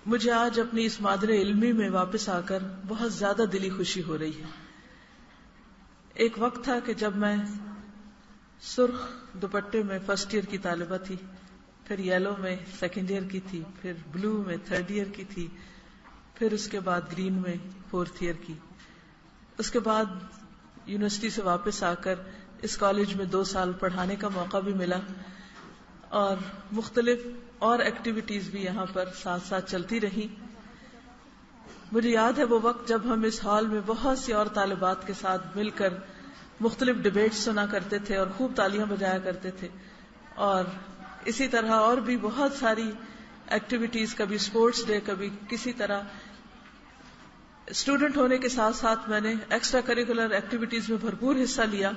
مجھے آج اپنی اس مادر علمی میں واپس آ کر بہت زیادہ دلی خوشی ہو رہی ہے۔ ایک وقت تھا کہ جب میں سرخ دوپٹے میں فرسٹ ایئر کی طالبہ تھی، پھر یلو میں سیکنڈ ایئر کی تھی، پھر بلو میں تھرڈ ایئر کی تھی، پھر اس کے بعد گرین میں فورتھ ایئر کی۔ اس کے بعد یونیورسٹی سے واپس آ کر اس کالج میں 2 سال پڑھانے کا موقع بھی ملا، اور مختلف اور ایکٹیویٹیز بھی یہاں پر ساتھ ساتھ چلتی رہی۔ مجھے یاد ہے وہ وقت جب ہم اس ہال میں بہت سی اور طالبات کے ساتھ مل کر مختلف ڈیبیٹس سنا کرتے تھے اور خوب تالیاں بجایا کرتے تھے، اور اسی طرح اور بھی بہت ساری ایکٹیویٹیز، کبھی اسپورٹس ڈے، کبھی کسی طرح۔ اسٹوڈنٹ ہونے کے ساتھ ساتھ میں نے ایکسٹرا کریکولر ایکٹیویٹیز میں بھرپور حصہ لیا۔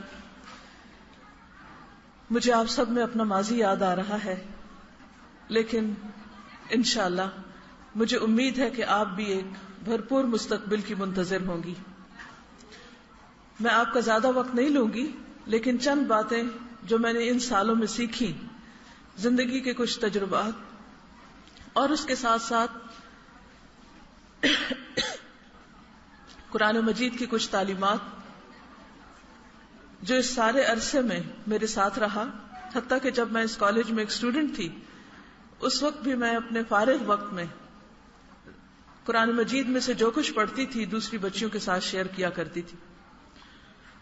مجھے آپ سب میں اپنا ماضی یاد آ رہا ہے، لیکن انشاءاللہ مجھے امید ہے کہ آپ بھی ایک بھرپور مستقبل کی منتظر ہوں گی۔ میں آپ کا زیادہ وقت نہیں لوں گی، لیکن چند باتیں جو میں نے ان سالوں میں سیکھی، زندگی کے کچھ تجربات، اور اس کے ساتھ ساتھ قرآن مجید کی کچھ تعلیمات جو اس سارے عرصے میں میرے ساتھ رہا، حتیٰ کہ جب میں اس کالج میں ایک اسٹوڈنٹ تھی، اس وقت بھی میں اپنے فارغ وقت میں قرآن مجید میں سے جو کچھ پڑھتی تھی دوسری بچیوں کے ساتھ شیئر کیا کرتی تھی۔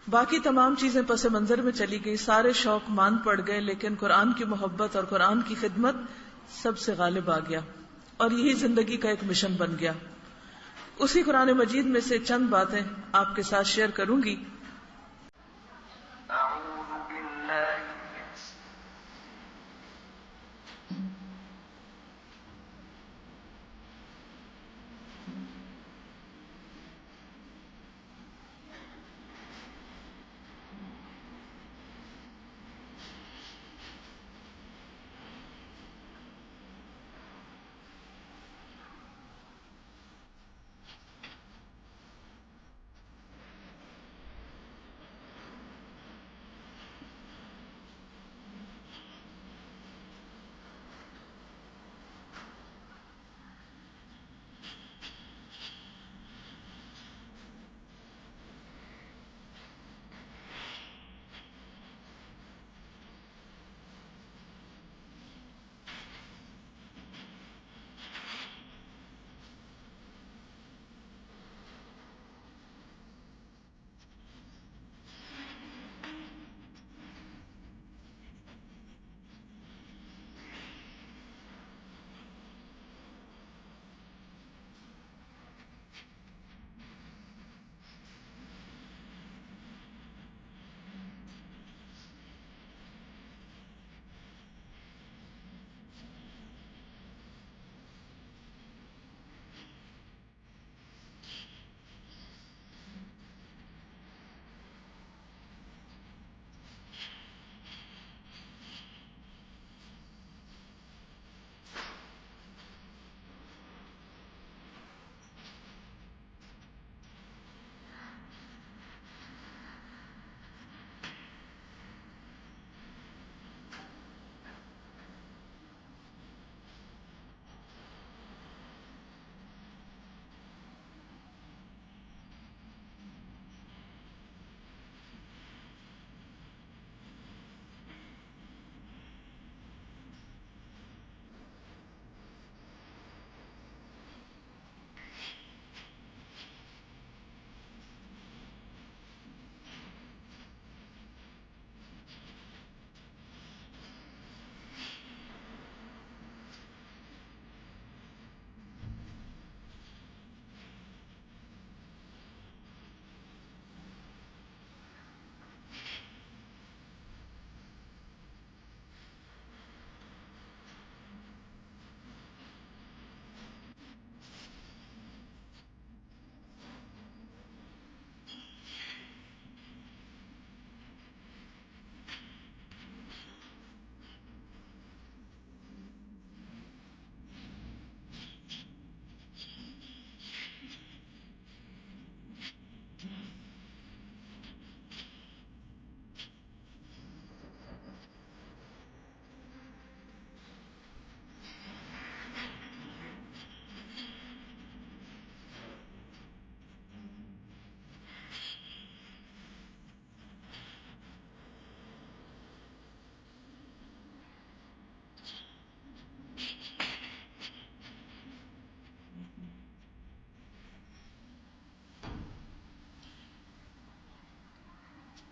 باقی تمام چیزیں پس منظر میں چلی گئی، سارے شوق مان پڑ گئے، لیکن قرآن کی محبت اور قرآن کی خدمت سب سے غالب آ گیا، اور یہی زندگی کا ایک مشن بن گیا۔ اسی قرآن مجید میں سے چند باتیں آپ کے ساتھ شیئر کروں گی۔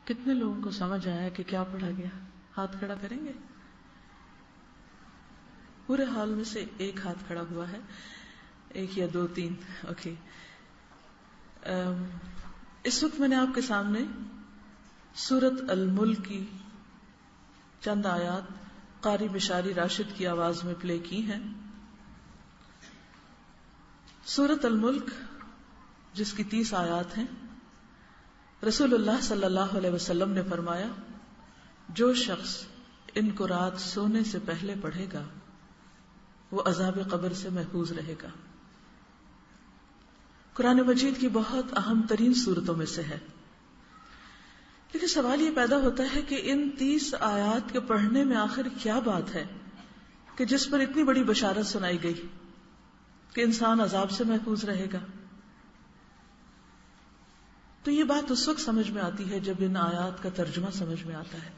کتنے لوگوں کو سمجھ آیا کہ کیا پڑھا گیا؟ ہاتھ کھڑا کریں گے؟ پورے حال میں سے ایک ہاتھ کھڑا ہوا ہے، ایک یا دو تین. اوکے. اس وقت میں نے آپ کے سامنے سورت الملک کی چند آیات قاری بشاری راشد کی آواز میں پلے کی ہیں. سورت الملک جس کی 30 آیات ہیں. رسول اللہ صلی اللہ علیہ وسلم نے فرمایا جو شخص ان کو رات سونے سے پہلے پڑھے گا وہ عذاب قبر سے محفوظ رہے گا. قرآن مجید کی بہت اہم ترین صورتوں میں سے ہے. لیکن سوال یہ پیدا ہوتا ہے کہ ان 30 آیات کے پڑھنے میں آخر کیا بات ہے کہ جس پر اتنی بڑی بشارت سنائی گئی کہ انسان عذاب سے محفوظ رہے گا. تو یہ بات اس وقت سمجھ میں آتی ہے جب ان آیات کا ترجمہ سمجھ میں آتا ہے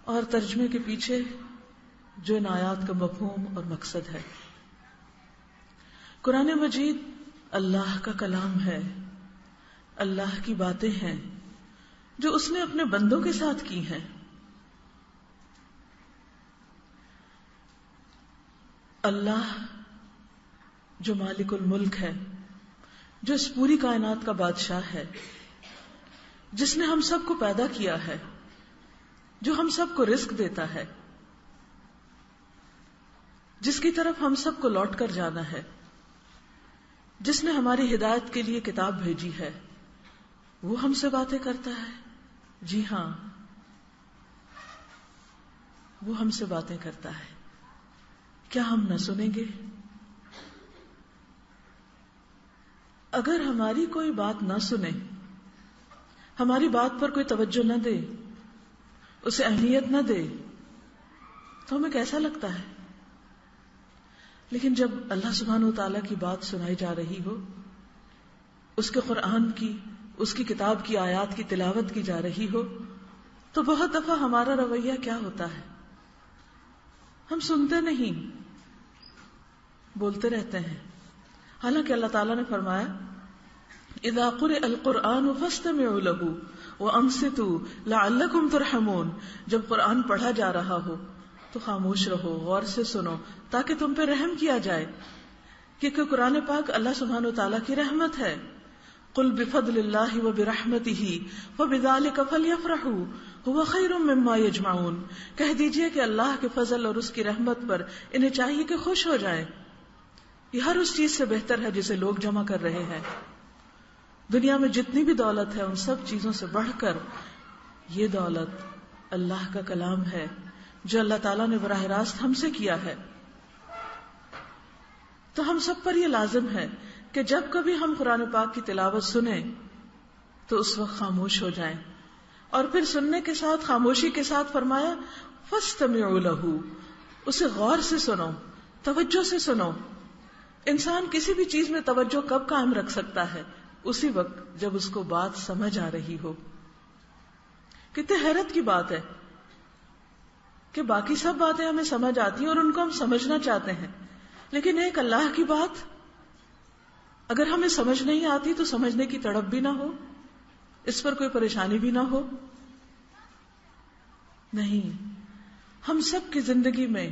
اور ترجمے کے پیچھے جو ان آیات کا مفہوم اور مقصد ہے. قرآن مجید اللہ کا کلام ہے، اللہ کی باتیں ہیں جو اس نے اپنے بندوں کے ساتھ کی ہیں. اللہ جو مالک الملک ہے، جو اس پوری کائنات کا بادشاہ ہے، جس نے ہم سب کو پیدا کیا ہے، جو ہم سب کو رزق دیتا ہے، جس کی طرف ہم سب کو لوٹ کر جانا ہے، جس نے ہماری ہدایت کے لیے کتاب بھیجی ہے، وہ ہم سے باتیں کرتا ہے. جی ہاں، وہ ہم سے باتیں کرتا ہے. کیا ہم نہ سنیں گے؟ اگر ہماری کوئی بات نہ سنے، ہماری بات پر کوئی توجہ نہ دے، اسے اہمیت نہ دے، تو ہمیں کیسا لگتا ہے؟ لیکن جب اللہ سبحانہ وتعالیٰ کی بات سنائی جا رہی ہو، اس کے قرآن کی، اس کی کتاب کی آیات کی تلاوت کی جا رہی ہو، تو بہت دفعہ ہمارا رویہ کیا ہوتا ہے؟ ہم سنتے نہیں، بولتے رہتے ہیں. حالانکہ اللہ تعالیٰ نے فرمایا اذا قرئ القرآن فاستمعوا له وانصتوا لعلکم ترحمون. جب قرآن پڑھا جا رہا ہو تو خاموش رہو، غور سے سنو تاکہ تم پہ رحم کیا جائے، کیونکہ قرآن پاک اللہ سبحانہ وتعالیٰ کی رحمت ہے. قل بفضل اللہ وبرحمتہ فبذلک فلیفرحوا هو خیر مما یجمعون. کہہ دیجئے کہ اللہ کے فضل اور اس کی رحمت پر انہیں چاہیے کہ خوش ہو جائیں. یہ ہر اس چیز سے بہتر ہے جسے لوگ جمع کر رہے ہیں. دنیا میں جتنی بھی دولت ہے ان سب چیزوں سے بڑھ کر یہ دولت اللہ کا کلام ہے جو اللہ تعالیٰ نے براہ راست ہم سے کیا ہے. تو ہم سب پر یہ لازم ہے کہ جب کبھی ہم قرآن پاک کی تلاوت سنیں تو اس وقت خاموش ہو جائیں، اور پھر سننے کے ساتھ خاموشی کے ساتھ فرمایا فاستمعوا له، اسے غور سے سنو، توجہ سے سنو. انسان کسی بھی چیز میں توجہ کب قائم رکھ سکتا ہے؟ اسی وقت جب اس کو بات سمجھ آ رہی ہو. کتنے حیرت کی بات ہے کہ باقی سب باتیں ہمیں سمجھ آتی ہیں اور ان کو ہم سمجھنا چاہتے ہیں، لیکن ایک اللہ کی بات اگر ہمیں سمجھ نہیں آتی تو سمجھنے کی تڑپ بھی نہ ہو، اس پر کوئی پریشانی بھی نہ ہو. نہیں، ہم سب کی زندگی میں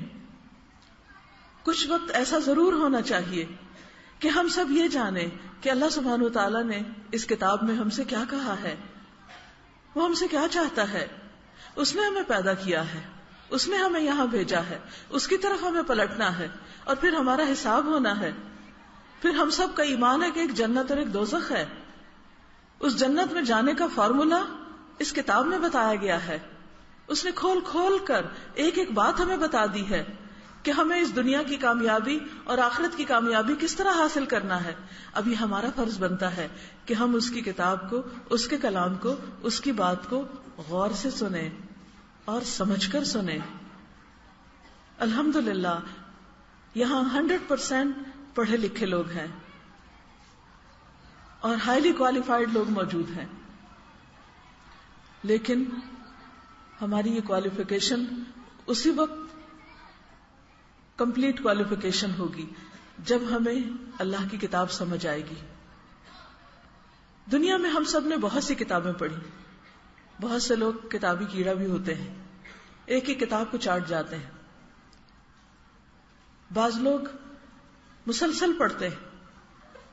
کچھ وقت ایسا ضرور ہونا چاہیے کہ ہم سب یہ جانیں کہ اللہ سبحانہ وتعالیٰ نے اس کتاب میں ہم سے کیا کہا ہے، وہ ہم سے کیا چاہتا ہے. اس نے ہمیں پیدا کیا ہے، اس نے ہمیں یہاں بھیجا ہے، اس کی طرف ہمیں پلٹنا ہے اور پھر ہمارا حساب ہونا ہے. پھر ہم سب کا ایمان ہے کہ ایک جنت اور ایک دوزخ ہے. اس جنت میں جانے کا فارمولا اس کتاب میں بتایا گیا ہے. اس نے کھول کھول کر ایک ایک بات ہمیں بتا دی ہے کہ ہمیں اس دنیا کی کامیابی اور آخرت کی کامیابی کس طرح حاصل کرنا ہے. اب یہ ہمارا فرض بنتا ہے کہ ہم اس کی کتاب کو، اس کے کلام کو، اس کی بات کو غور سے سنیں اور سمجھ کر سنیں. الحمدللہ یہاں 100% پڑھے لکھے لوگ ہیں اور ہائیلی کوالیفائڈ لوگ موجود ہیں، لیکن ہماری یہ کوالیفیکیشن اسی وقت کمپلیٹ کوالیفیکیشن ہوگی جب ہمیں اللہ کی کتاب سمجھ آئے گی. دنیا میں ہم سب نے بہت سی کتابیں پڑھی، بہت سے لوگ کتابی کیڑا بھی ہوتے ہیں، ایک ہی کتاب کو چاٹ جاتے ہیں. بعض لوگ مسلسل پڑھتے ہیں،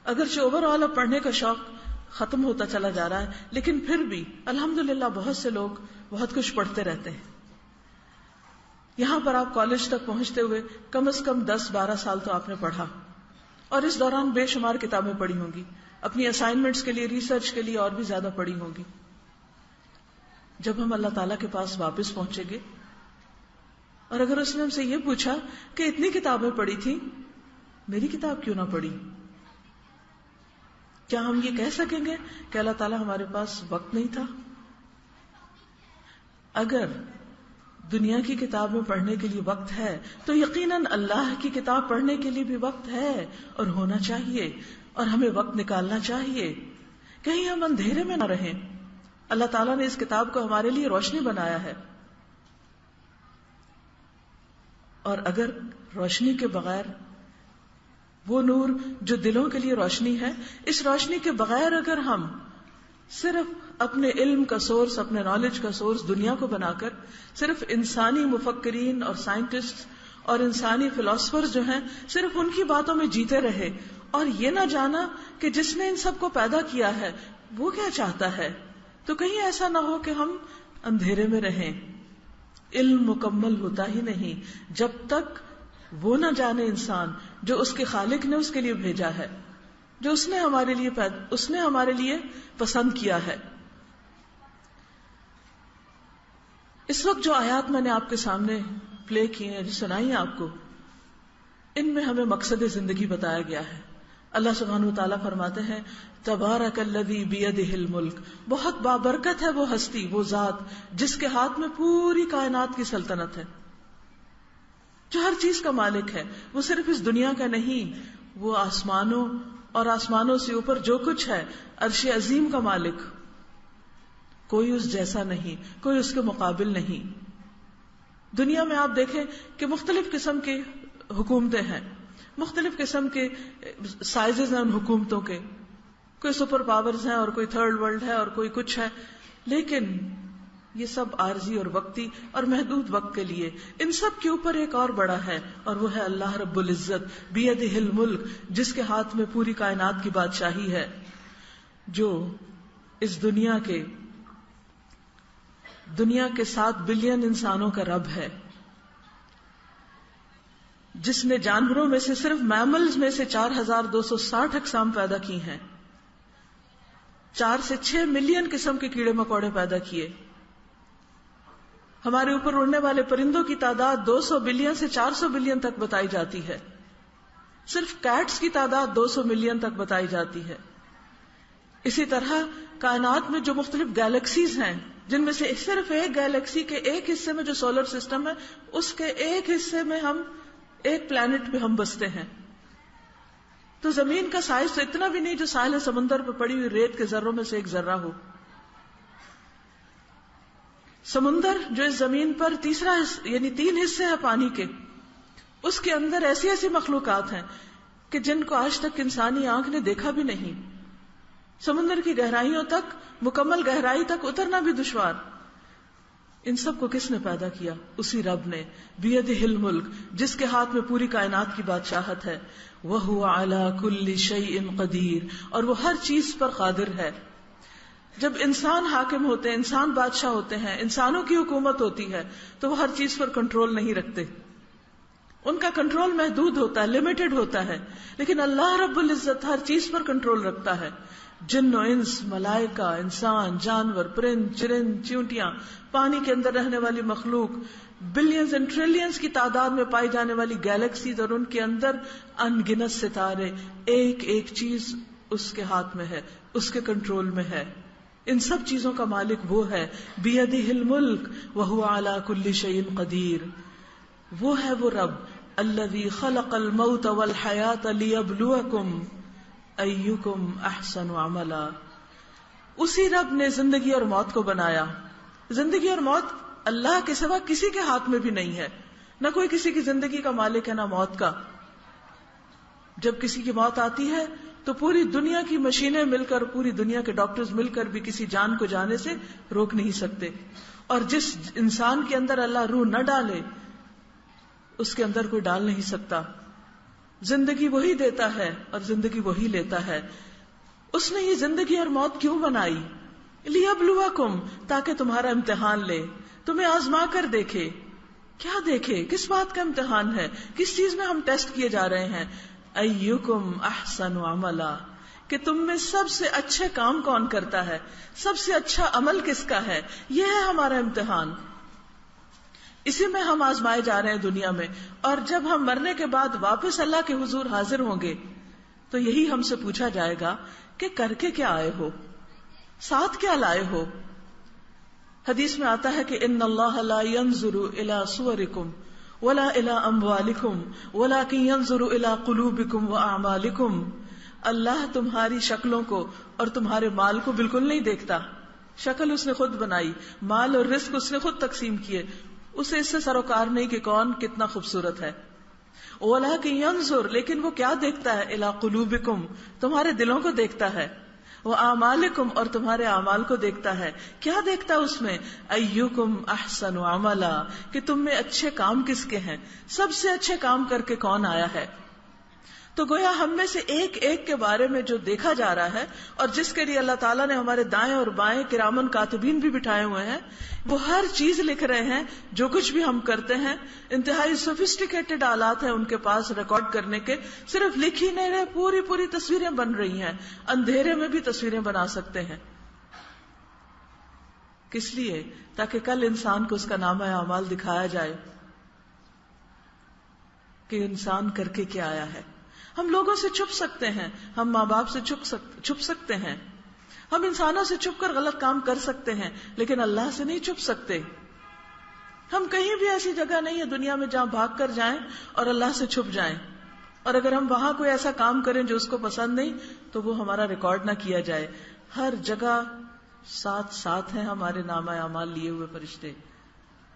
اگرچہ اوور آل اب پڑھنے کا شوق ختم ہوتا چلا جا رہا ہے، لیکن پھر بھی الحمدللہ بہت سے لوگ بہت کچھ پڑھتے رہتے ہیں. یہاں پر آپ کالج تک پہنچتے ہوئے کم از کم 10-12 سال تو آپ نے پڑھا، اور اس دوران بے شمار کتابیں پڑھی ہوں گی، اپنی اسائنمنٹس کے لیے، ریسرچ کے لیے اور بھی زیادہ پڑھی ہوں گی. جب ہم اللہ تعالیٰ کے پاس واپس پہنچیں گے اور اگر اس نے ہم سے یہ پوچھا کہ اتنی کتابیں پڑھی تھی، میری کتاب کیوں نہ پڑھی، کیا ہم یہ کہہ سکیں گے کہ اللہ تعالیٰ ہمارے پاس وقت نہیں تھا؟ اگر دنیا کی کتابیں پڑھنے کے لیے وقت ہے تو یقیناً اللہ کی کتاب پڑھنے کے لیے بھی وقت ہے اور ہونا چاہیے، اور ہمیں وقت نکالنا چاہیے. کہیں ہم اندھیرے میں نہ رہیں. اللہ تعالیٰ نے اس کتاب کو ہمارے لیے روشنی بنایا ہے، اور اگر روشنی کے بغیر، وہ نور جو دلوں کے لیے روشنی ہے، اس روشنی کے بغیر اگر ہم صرف اپنے علم کا سورس، اپنے نالج کا سورس دنیا کو بنا کر صرف انسانی مفکرین اور سائنٹسٹ اور انسانی فلاسفرز جو ہیں صرف ان کی باتوں میں جیتے رہے اور یہ نہ جانا کہ جس نے ان سب کو پیدا کیا ہے وہ کیا چاہتا ہے، تو کہیں ایسا نہ ہو کہ ہم اندھیرے میں رہیں. علم مکمل ہوتا ہی نہیں جب تک وہ نہ جانے انسان جو اس کے خالق نے اس کے لیے بھیجا ہے، جو اس نے ہمارے لیے پسند کیا ہے. اس وقت جو آیات میں نے آپ کے سامنے پلے کی ہیں، جو سنائی ہیں آپ کو، ان میں ہمیں مقصد زندگی بتایا گیا ہے. اللہ سبحانہ وتعالیٰ فرماتے ہیں تبارک الذی بیدہ الملک، بہت بابرکت ہے وہ ہستی، وہ ذات جس کے ہاتھ میں پوری کائنات کی سلطنت ہے، جو ہر چیز کا مالک ہے. وہ صرف اس دنیا کا نہیں، وہ آسمانوں اور آسمانوں سے اوپر جو کچھ ہے، عرش عظیم کا مالک. کوئی اس جیسا نہیں، کوئی اس کے مقابل نہیں. دنیا میں آپ دیکھیں کہ مختلف قسم کی حکومتیں ہیں، مختلف قسم کے سائزز ہیں ان حکومتوں کے، کوئی سپر پاورز ہیں اور کوئی تھرڈ ورلڈ ہے اور کوئی کچھ ہے، لیکن یہ سب عارضی اور وقتی اور محدود وقت کے لیے. ان سب کے اوپر ایک اور بڑا ہے، اور وہ ہے اللہ رب العزت بیدہ الملک، جس کے ہاتھ میں پوری کائنات کی بادشاہی ہے، جو اس دنیا کے 7 بلین انسانوں کا رب ہے، جس نے جانوروں میں سے صرف میملز میں سے 4260 اقسام پیدا کی ہیں، 4 سے 6 ملین قسم کے کیڑے مکوڑے پیدا کیے. ہمارے اوپر اڑنے والے پرندوں کی تعداد 200 بلین سے 400 بلین تک بتائی جاتی ہے. صرف کیٹس کی تعداد 200 ملین تک بتائی جاتی ہے. اسی طرح کائنات میں جو مختلف گیلیکسیز ہیں، جن میں سے صرف ایک گیلیکسی کے ایک حصے میں جو سولر سسٹم ہے، اس کے ایک حصے میں ایک پلانٹ پہ ہم بستے ہیں. تو زمین کا سائز تو اتنا بھی نہیں جو ساحل سمندر پہ پڑی ہوئی ریت کے ذروں میں سے ایک ذرہ ہو. سمندر جو اس زمین پر یعنی 3 حصے ہیں پانی کے، اس کے اندر ایسی ایسی مخلوقات ہیں کہ جن کو آج تک انسانی آنکھ نے دیکھا بھی نہیں. سمندر کی گہرائیوں تک، مکمل گہرائی تک اترنا بھی دشوار. ان سب کو کس نے پیدا کیا؟ اسی رب نے. بیدہ الملک، جس کے ہاتھ میں پوری کائنات کی بادشاہت ہے. وَهُوَ عَلَى كُلِّ شَيْءٍ قَدِيرٌ، اور وہ ہر چیز پر قادر ہے. جب انسان حاکم ہوتے ہیں، انسان بادشاہ ہوتے ہیں، انسانوں کی حکومت ہوتی ہے، تو وہ ہر چیز پر کنٹرول نہیں رکھتے. ان کا کنٹرول محدود ہوتا ہے، لمیٹڈ ہوتا ہے. لیکن اللہ رب العزت ہر چیز پر کنٹرول رکھتا ہے. جن و انس، ملائکہ، انسان، جانور، پرند، چرند، چیونٹیاں، پانی کے اندر رہنے والی مخلوق، بلینز اینڈ ٹریلینز کی تعداد میں پائی جانے والی گیلیکسیز اور ان کے اندر ان گنت ستارے، ایک ایک چیز اس کے ہاتھ میں ہے، اس کے کنٹرول میں ہے. ان سب چیزوں کا مالک وہ ہے. بیدہ الملک وہو علی کل شیء قدیر. وہ ہے وہ رب الذی خلق الموت والحیات لیبلوکم ایکم احسن عملا. اسی رب نے زندگی اور موت کو بنایا. زندگی اور موت اللہ کے سوا کسی کے ہاتھ میں بھی نہیں ہے. نہ کوئی کسی کی زندگی کا مالک ہے، نہ موت کا. جب کسی کی موت آتی ہے تو پوری دنیا کی مشینیں مل کر، پوری دنیا کے ڈاکٹرز مل کر بھی کسی جان کو جانے سے روک نہیں سکتے. اور جس انسان کے اندر اللہ روح نہ ڈالے اس کے اندر کوئی ڈال نہیں سکتا. زندگی وہی دیتا ہے اور زندگی وہی لیتا ہے. اس نے یہ زندگی اور موت کیوں بنائی؟ لیبلوکم، تاکہ تمہارا امتحان لے، تمہیں آزما کر دیکھے. کیا دیکھے؟ کس بات کا امتحان ہے؟ کس چیز میں ہم ٹیسٹ کیے جا رہے ہیں؟ ایکم احسن عملا، کہ تم میں سب سے اچھے کام کون کرتا ہے، سب سے اچھا عمل کس کا ہے. یہ ہے ہمارا امتحان، اسی میں ہم آزمائے جا رہے ہیں دنیا میں. اور جب ہم مرنے کے بعد واپس اللہ کے حضور حاضر ہوں گے تو یہی ہم سے پوچھا جائے گا کہ کر کے کیا آئے ہو، ساتھ کیا لائے ہو. حدیث میں آتا ہے کہ ان اللہ لا ينظر الى صورکم ولا الى اموالکم ولکن ينظر الى قلوبکم واعمالکم. اللہ تمہاری شکلوں کو اور تمہارے مال کو بالکل نہیں دیکھتا. شکل اس نے خود بنائی، مال اور رزق اس نے خود تقسیم کیے، اسے اس سے سروکار نہیں کہ کون کتنا خوبصورت ہے. ولکن ينظر، لیکن وہ کیا دیکھتا ہے؟ الى قلوبکم، تمہارے دلوں کو دیکھتا ہے. وَأَعْمَالِكُمْ، اور تمہارے اعمال کو دیکھتا ہے. کیا دیکھتا ہے اس میں؟ ایکم احسن عملا، کہ تم میں اچھے کام کس کے ہیں، سب سے اچھے کام کر کے کون آیا ہے. تو گویا ہم میں سے ایک ایک کے بارے میں جو دیکھا جا رہا ہے اور جس کے لیے اللہ تعالیٰ نے ہمارے دائیں اور بائیں کرامن کاتبین بھی بٹھائے ہوئے ہیں، وہ ہر چیز لکھ رہے ہیں. جو کچھ بھی ہم کرتے ہیں انتہائی سوفسٹیکیٹڈ آلات ہیں ان کے پاس ریکارڈ کرنے کے. صرف لکھ ہی نہیں رہے، پوری پوری تصویریں بن رہی ہیں. اندھیرے میں بھی تصویریں بنا سکتے ہیں. کس لیے؟ تاکہ کل انسان کو اس کا نامہ اعمال دکھایا جائے کہ انسان کر کے کیا آیا ہے. ہم لوگوں سے چھپ سکتے ہیں، ہم ماں باپ سے چھپ سکتے ہیں، ہم انسانوں سے چھپ کر غلط کام کر سکتے ہیں، لیکن اللہ سے نہیں چھپ سکتے. ہم کہیں بھی ایسی جگہ نہیں ہے دنیا میں جہاں بھاگ کر جائیں اور اللہ سے چھپ جائیں. اور اگر ہم وہاں کوئی ایسا کام کریں جو اس کو پسند نہیں تو وہ ہمارا ریکارڈ نہ کیا جائے. ہر جگہ ساتھ ساتھ ہیں ہمارے نامہ اعمال لیے ہوئے فرشتے،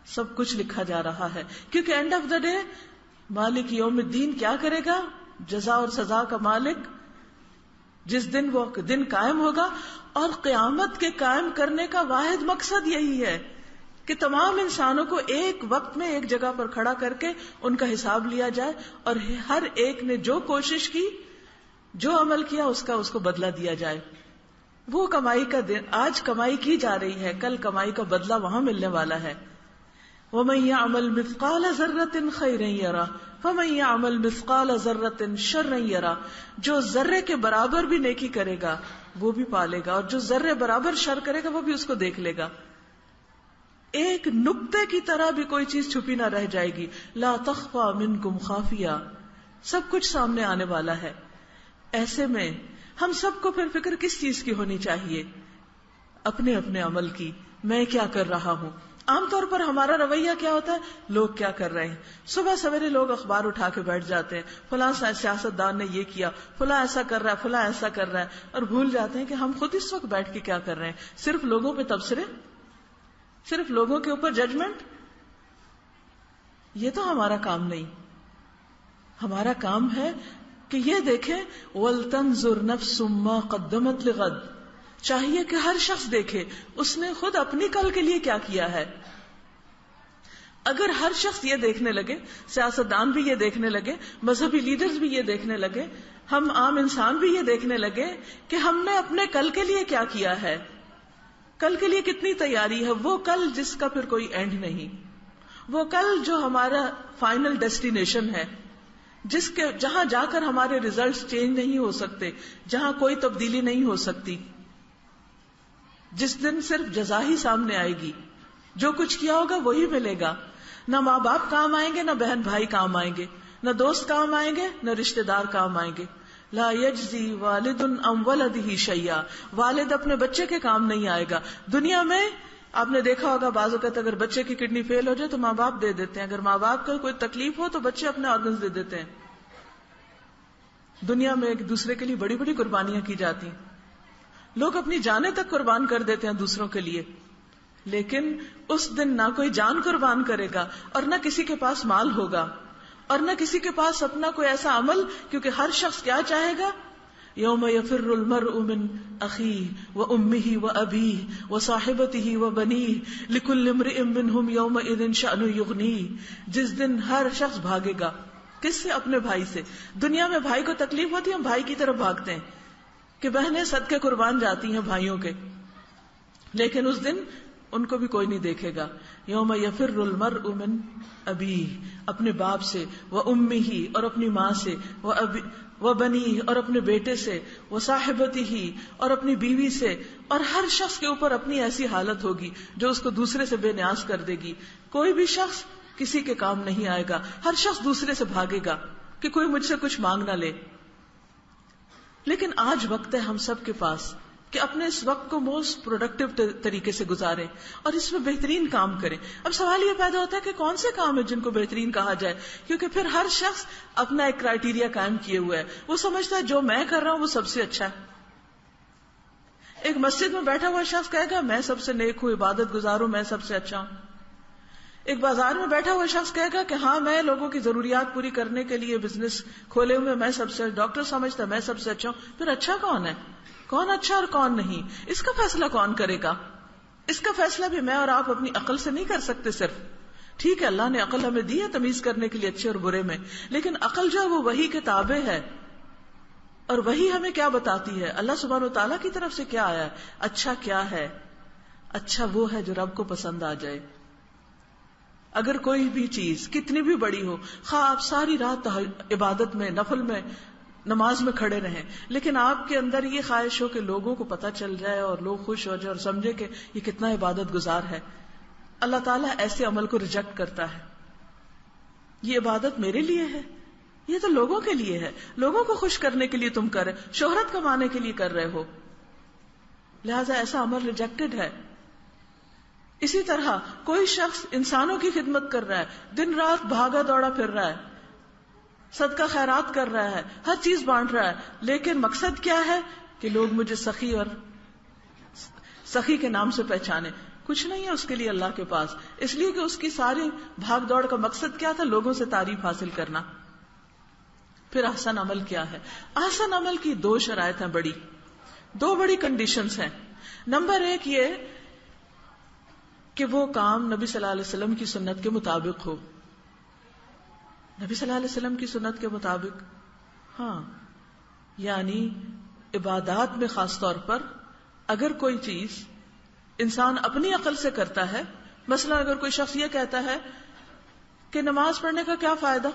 سب کچھ لکھا جا رہا ہے. کیونکہ اینڈ آف دا ڈے مالک یوم الدین کیا کرے گا؟ جزا اور سزا کا مالک، جس دن وہ دن قائم ہوگا. اور قیامت کے قائم کرنے کا واحد مقصد یہی ہے کہ تمام انسانوں کو ایک وقت میں ایک جگہ پر کھڑا کر کے ان کا حساب لیا جائے اور ہر ایک نے جو کوشش کی، جو عمل کیا، اس کو بدلہ دیا جائے. وہ کمائی کا دن، آج کمائی کی جا رہی ہے، کل کمائی کا بدلہ وہاں ملنے والا ہے. وَمَن يَعْمَلْ مِثْقَالَ ذَرَّةٍ خَيْرًا يَرَهُ فَمَن يَعْمَلْ مِثْقَالَ ذَرَّةٍ شَرًّا يَرَهُ. جو ذرے کے برابر بھی نیکی کرے گا وہ بھی پالے گا، اور جو ذرے برابر شر کرے گا وہ بھی اس کو دیکھ لے گا. ایک نقطے کی طرح بھی کوئی چیز چھپی نہ رہ جائے گی. لا تخفى منکم خافیہ، سب کچھ سامنے آنے والا ہے. ایسے میں ہم سب کو پھر فکر کس چیز کی ہونی چاہیے؟ اپنے اپنے عمل کی. میں کیا کر رہا ہوں؟ عام طور پر ہمارا رویہ کیا ہوتا ہے؟ لوگ کیا کر رہے ہیں. صبح سویرے لوگ اخبار اٹھا کے بیٹھ جاتے ہیں، فلاں سیاستدان نے یہ کیا، فلاں ایسا کر رہا ہے، فلاں ایسا کر رہا ہے، اور بھول جاتے ہیں کہ ہم خود اس وقت بیٹھ کے کیا کر رہے ہیں. صرف لوگوں پہ تبصرے، صرف لوگوں کے اوپر ججمنٹ. یہ تو ہمارا کام نہیں. ہمارا کام ہے کہ یہ دیکھیں وَلْتَنْظُرْ نَفْسٌ مَّا قَدَّمَتْ لِغَدٍ. چاہیے کہ ہر شخص دیکھے اس نے خود اپنی کل کے لیے کیا کیا ہے. اگر ہر شخص یہ دیکھنے لگے، سیاستدان بھی یہ دیکھنے لگے، مذہبی لیڈرز بھی یہ دیکھنے لگے، ہم عام انسان بھی یہ دیکھنے لگے کہ ہم نے اپنے کل کے لیے کیا کیا ہے، کل کے لیے کتنی تیاری ہے. وہ کل جس کا پھر کوئی اینڈ نہیں، وہ کل جو ہمارا فائنل ڈیسٹینیشن ہے، جہاں جا کر ہمارے ریزلٹس چینج نہیں ہو سکتے، جہاں کوئی تبدیلی نہیں ہو سکتی، جس دن صرف جزا ہی سامنے آئے گی. جو کچھ کیا ہوگا وہی ملے گا. نہ ماں باپ کام آئیں گے، نہ بہن بھائی کام آئیں گے، نہ دوست کام آئیں گے، نہ رشتہ دار کام آئیں گے. لا یجزی والد عن ولدہ شیئا. والد اپنے بچے کے کام نہیں آئے گا. دنیا میں آپ نے دیکھا ہوگا بعض اوقات اگر بچے کی کڈنی فیل ہو جائے تو ماں باپ دے دیتے ہیں، اگر ماں باپ کو کوئی تکلیف ہو تو بچے اپنے آرگنز دے دیتے ہیں. دنیا میں ایک دوسرے کے لیے بڑی بڑی قربانیاں کی جاتی ہیں، لوگ اپنی جانیں تک قربان کر دیتے ہیں دوسروں کے لیے. لیکن اس دن نہ کوئی جان قربان کرے گا اور نہ کسی کے پاس مال ہوگا اور نہ کسی کے پاس اپنا کوئی ایسا عمل، کیونکہ ہر شخص کیا چاہے گا؟ یوم یفر المرء من اخیہ وامہ وابیہ وصاحبتہ وبنیہ لکل امرئ منہم یومئذ شأن یغنیہ. جس دن ہر شخص بھاگے گا. کس سے؟ اپنے بھائی سے. دنیا میں بھائی کو تکلیف ہوتی ہے ہم بھائی کی طرف بھاگتے ہیں کہ بہنیں صدقے قربان جاتی ہیں بھائیوں کے، لیکن اس دن ان کو بھی کوئی نہیں دیکھے گا. یوم یفر المرء من ابیہ، اپنے باپ سے، وامہ اور اپنی ماں سے، وبنیہ اور اپنے بیٹے سے، وصاحبتہ اور اپنی بیوی سے. اور ہر شخص کے اوپر اپنی ایسی حالت ہوگی جو اس کو دوسرے سے بے نیاز کر دے گی. کوئی بھی شخص کسی کے کام نہیں آئے گا. ہر شخص دوسرے سے بھاگے گا کہ کوئی مجھ سے کچھ مانگ نہ لے. لیکن آج وقت ہے ہم سب کے پاس کہ اپنے اس وقت کو موسٹ پروڈکٹیو طریقے سے گزاریں اور اس میں بہترین کام کریں. اب سوال یہ پیدا ہوتا ہے کہ کون سے کام ہیں جن کو بہترین کہا جائے، کیونکہ پھر ہر شخص اپنا ایک کرائیٹیریا قائم کیے ہوئے ہے. وہ سمجھتا ہے جو میں کر رہا ہوں وہ سب سے اچھا ہے. ایک مسجد میں بیٹھا ہوا شخص کہے گا میں سب سے نیک ہوں، عبادت گزار ہوں، میں سب سے اچھا ہوں. ایک بازار میں بیٹھا ہوا شخص کہے گا کہ ہاں میں لوگوں کی ضروریات پوری کرنے کے لیے بزنس کھولے ہوئے، میں سب سے. ڈاکٹر سمجھتا ہے میں سب سے اچھا ہوں. پھر اچھا کون ہے؟ کون اچھا اور کون نہیں؟ اس کا فیصلہ کون کرے گا؟ اس کا فیصلہ بھی میں اور آپ اپنی عقل سے نہیں کر سکتے. صرف ٹھیک ہے اللہ نے عقل ہمیں دی ہے تمیز کرنے کے لیے اچھے اور برے میں، لیکن عقل جو ہے وہ وحی کے تابع ہے. اور وحی ہمیں کیا بتاتی ہے؟ اللہ سبحانہ و تعالیٰ کی طرف سے کیا آیا ہے؟ اچھا کیا ہے؟ اچھا وہ ہے جو رب کو پسند آ جائے. اگر کوئی بھی چیز کتنی بھی بڑی ہو، خواہ آپ ساری رات عبادت میں، نفل میں، نماز میں کھڑے رہیں، لیکن آپ کے اندر یہ خواہش ہو کہ لوگوں کو پتہ چل جائے اور لوگ خوش ہو جائے اور سمجھے کہ یہ کتنا عبادت گزار ہے، اللہ تعالیٰ ایسے عمل کو ریجیکٹ کرتا ہے. یہ عبادت میرے لیے ہے؟ یہ تو لوگوں کے لیے ہے، لوگوں کو خوش کرنے کے لیے تم کر رہے، شہرت کمانے کے لیے کر رہے ہو، لہذا ایسا عمل ریجیکٹڈ ہے. اسی طرح کوئی شخص انسانوں کی خدمت کر رہا ہے، دن رات بھاگا دوڑا پھر رہا ہے، صدقہ خیرات کر رہا ہے، ہر چیز بانٹ رہا ہے، لیکن مقصد کیا ہے کہ لوگ مجھے سخی اور سخی کے نام سے پہچانے. کچھ نہیں ہے اس کے لیے اللہ کے پاس، اس لیے کہ اس کی ساری بھاگ دوڑ کا مقصد کیا تھا؟ لوگوں سے تعریف حاصل کرنا. پھر احسن عمل کیا ہے؟ احسن عمل کی دو شرائط ہیں، دو بڑی کنڈیشنز ہیں. نمبر ایک یہ کہ وہ کام نبی صلی اللہ علیہ وسلم کی سنت کے مطابق ہو. نبی صلی اللہ علیہ وسلم کی سنت کے مطابق، ہاں، یعنی عبادات میں خاص طور پر اگر کوئی چیز انسان اپنی عقل سے کرتا ہے، مثلا اگر کوئی شخص یہ کہتا ہے کہ نماز پڑھنے کا کیا فائدہ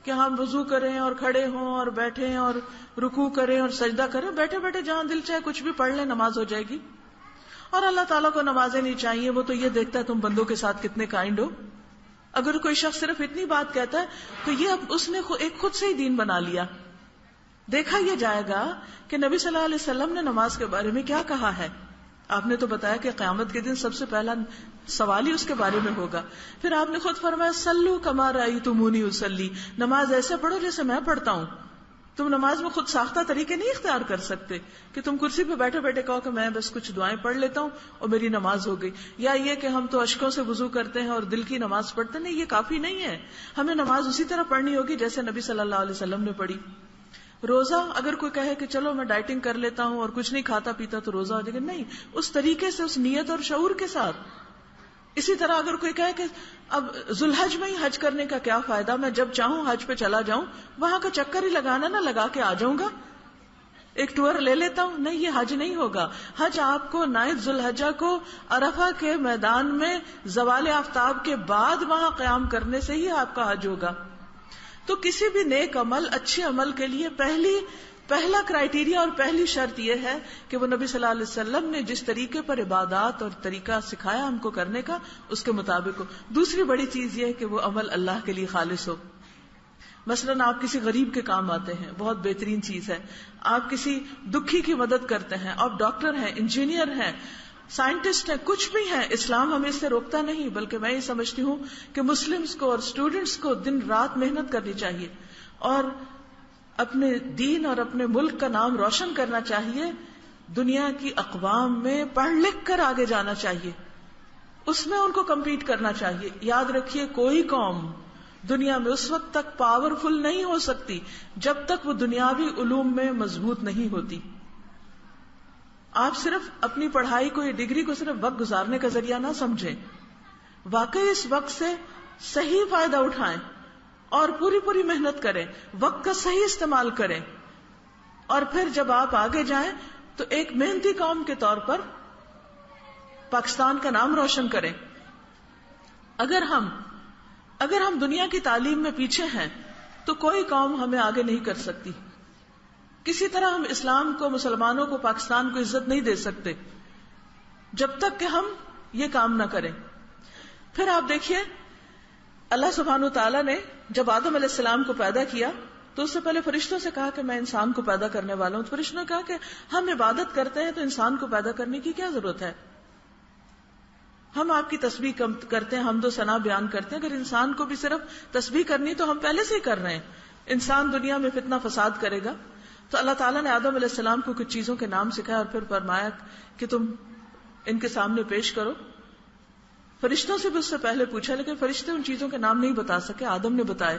کہ ہم وضو کریں اور کھڑے ہوں اور بیٹھیں اور رکوع کریں اور سجدہ کریں، بیٹھے بیٹھے جہاں دل چاہے کچھ بھی پڑھ لیں نماز ہو جائے گی، اور اللہ تعالیٰ کو نمازیں نہیں چاہیے، وہ تو یہ دیکھتا ہے تم بندوں کے ساتھ کتنے کائنڈ ہو. اگر کوئی شخص صرف اتنی بات کہتا ہے تو یہ اب اس نے ایک خود سے ہی دین بنا لیا. دیکھا یہ جائے گا کہ نبی صلی اللہ علیہ وسلم نے نماز کے بارے میں کیا کہا ہے. آپ نے تو بتایا کہ قیامت کے دن سب سے پہلا سوال ہی اس کے بارے میں ہوگا. پھر آپ نے خود فرمایا صلو کما رأیتمونی اصلی، نماز ایسے پڑھو جیسے میں پڑھتا ہوں. تم نماز میں خود ساختہ طریقے نہیں اختیار کر سکتے کہ تم کرسی پہ بیٹھے بیٹھے کہو کہ میں بس کچھ دعائیں پڑھ لیتا ہوں اور میری نماز ہو گئی، یا یہ کہ ہم تو اشکوں سے وضو کرتے ہیں اور دل کی نماز پڑھتے ہیں. نہیں، یہ کافی نہیں ہے. ہمیں نماز اسی طرح پڑھنی ہوگی جیسے نبی صلی اللہ علیہ وسلم نے پڑھی. روزہ اگر کوئی کہے کہ چلو میں ڈائٹنگ کر لیتا ہوں اور کچھ نہیں کھاتا پیتا تو روزہ ہو جائے گا، نہیں، اس طریقے سے، اس نیت اور شعور کے ساتھ. اسی طرح اگر کوئی کہے کہ اب ذوالحج میں ہی حج کرنے کا کیا فائدہ، میں جب چاہوں حج پہ چلا جاؤں، وہاں کا چکر ہی لگانا نہ لگا کے آ جاؤں گا، ایک ٹور لے لیتا ہوں، نہیں، یہ حج نہیں ہوگا. حج آپ کو 9 ذوالحجہ کو عرفہ کے میدان میں زوال آفتاب کے بعد وہاں قیام کرنے سے ہی آپ کا حج ہوگا. تو کسی بھی نیک عمل، اچھے عمل کے لیے پہلا کرائیٹیریا اور پہلی شرط یہ ہے کہ وہ نبی صلی اللہ علیہ وسلم نے جس طریقے پر عبادات اور طریقہ سکھایا ہم کو کرنے کا، اس کے مطابق ہو. دوسری بڑی چیز یہ ہے کہ وہ عمل اللہ کے لیے خالص ہو. مثلاً آپ کسی غریب کے کام آتے ہیں، بہت بہترین چیز ہے. آپ کسی دکھی کی مدد کرتے ہیں، آپ ڈاکٹر ہیں، انجینئر ہیں، سائنٹسٹ ہیں، کچھ بھی ہیں، اسلام ہمیں اس سے روکتا نہیں، بلکہ میں یہ سمجھتی ہوں کہ مسلمز کو اور اسٹوڈنٹس کو دن رات محنت کرنی چاہیے اور اپنے دین اور اپنے ملک کا نام روشن کرنا چاہیے. دنیا کی اقوام میں پڑھ لکھ کر آگے جانا چاہیے، اس میں ان کو کمپیٹ کرنا چاہیے. یاد رکھیے کوئی قوم دنیا میں اس وقت تک پاورفل نہیں ہو سکتی جب تک وہ دنیاوی علوم میں مضبوط نہیں ہوتی. آپ صرف اپنی پڑھائی کو یا ڈگری کو صرف وقت گزارنے کا ذریعہ نہ سمجھیں، واقعی اس وقت سے صحیح فائدہ اٹھائیں اور پوری محنت کریں، وقت کا صحیح استعمال کریں، اور پھر جب آپ آگے جائیں تو ایک محنتی قوم کے طور پر پاکستان کا نام روشن کریں. اگر ہم دنیا کی تعلیم میں پیچھے ہیں تو کوئی قوم ہمیں آگے نہیں کر سکتی. کسی طرح ہم اسلام کو، مسلمانوں کو، پاکستان کو عزت نہیں دے سکتے جب تک کہ ہم یہ کام نہ کریں. پھر آپ دیکھیے اللہ سبحانہ وتعالی نے جب آدم علیہ السلام کو پیدا کیا تو اس سے پہلے فرشتوں سے کہا کہ میں انسان کو پیدا کرنے والا ہوں. تو فرشتوں نے کہا کہ ہم عبادت کرتے ہیں تو انسان کو پیدا کرنے کی کیا ضرورت ہے؟ ہم آپ کی تسبیح کرتے ہیں، حمد و ثنا بیان کرتے ہیں، اگر انسان کو بھی صرف تسبیح کرنی تو ہم پہلے سے ہی کر رہے ہیں. انسان دنیا میں فتنہ فساد کرے گا. تو اللہ تعالیٰ نے آدم علیہ السلام کو کچھ چیزوں کے نام سکھایا اور پھر فرمایا کہ تم ان کے سامنے پیش کرو. فرشتوں سے بھی اس سے پہلے پوچھا لیکن فرشتے ان چیزوں کے نام نہیں بتا سکے، آدم نے بتائے.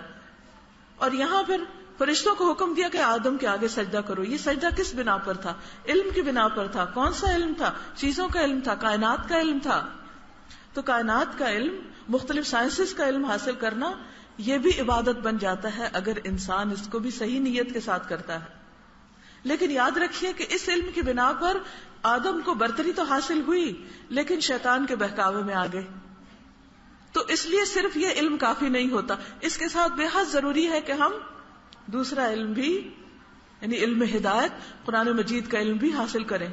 اور یہاں پھر فرشتوں کو حکم دیا کہ آدم کے آگے سجدہ کرو. یہ سجدہ کس بنا پر تھا؟ علم کی بنا پر تھا. کون سا علم تھا؟ چیزوں کا علم تھا، کائنات کا علم تھا. تو کائنات کا علم، مختلف سائنسز کا علم حاصل کرنا یہ بھی عبادت بن جاتا ہے اگر انسان اس کو بھی صحیح نیت کے ساتھ کرتا ہے. لیکن یاد رکھیے کہ اس علم کی بنا پر آدم کو برتری تو حاصل ہوئی لیکن شیطان کے بہکاوے میں آ گئے. تو اس لیے صرف یہ علم کافی نہیں ہوتا، اس کے ساتھ بے حد ضروری ہے کہ ہم دوسرا علم بھی، یعنی علم ہدایت، قرآن مجید کا علم بھی حاصل کریں.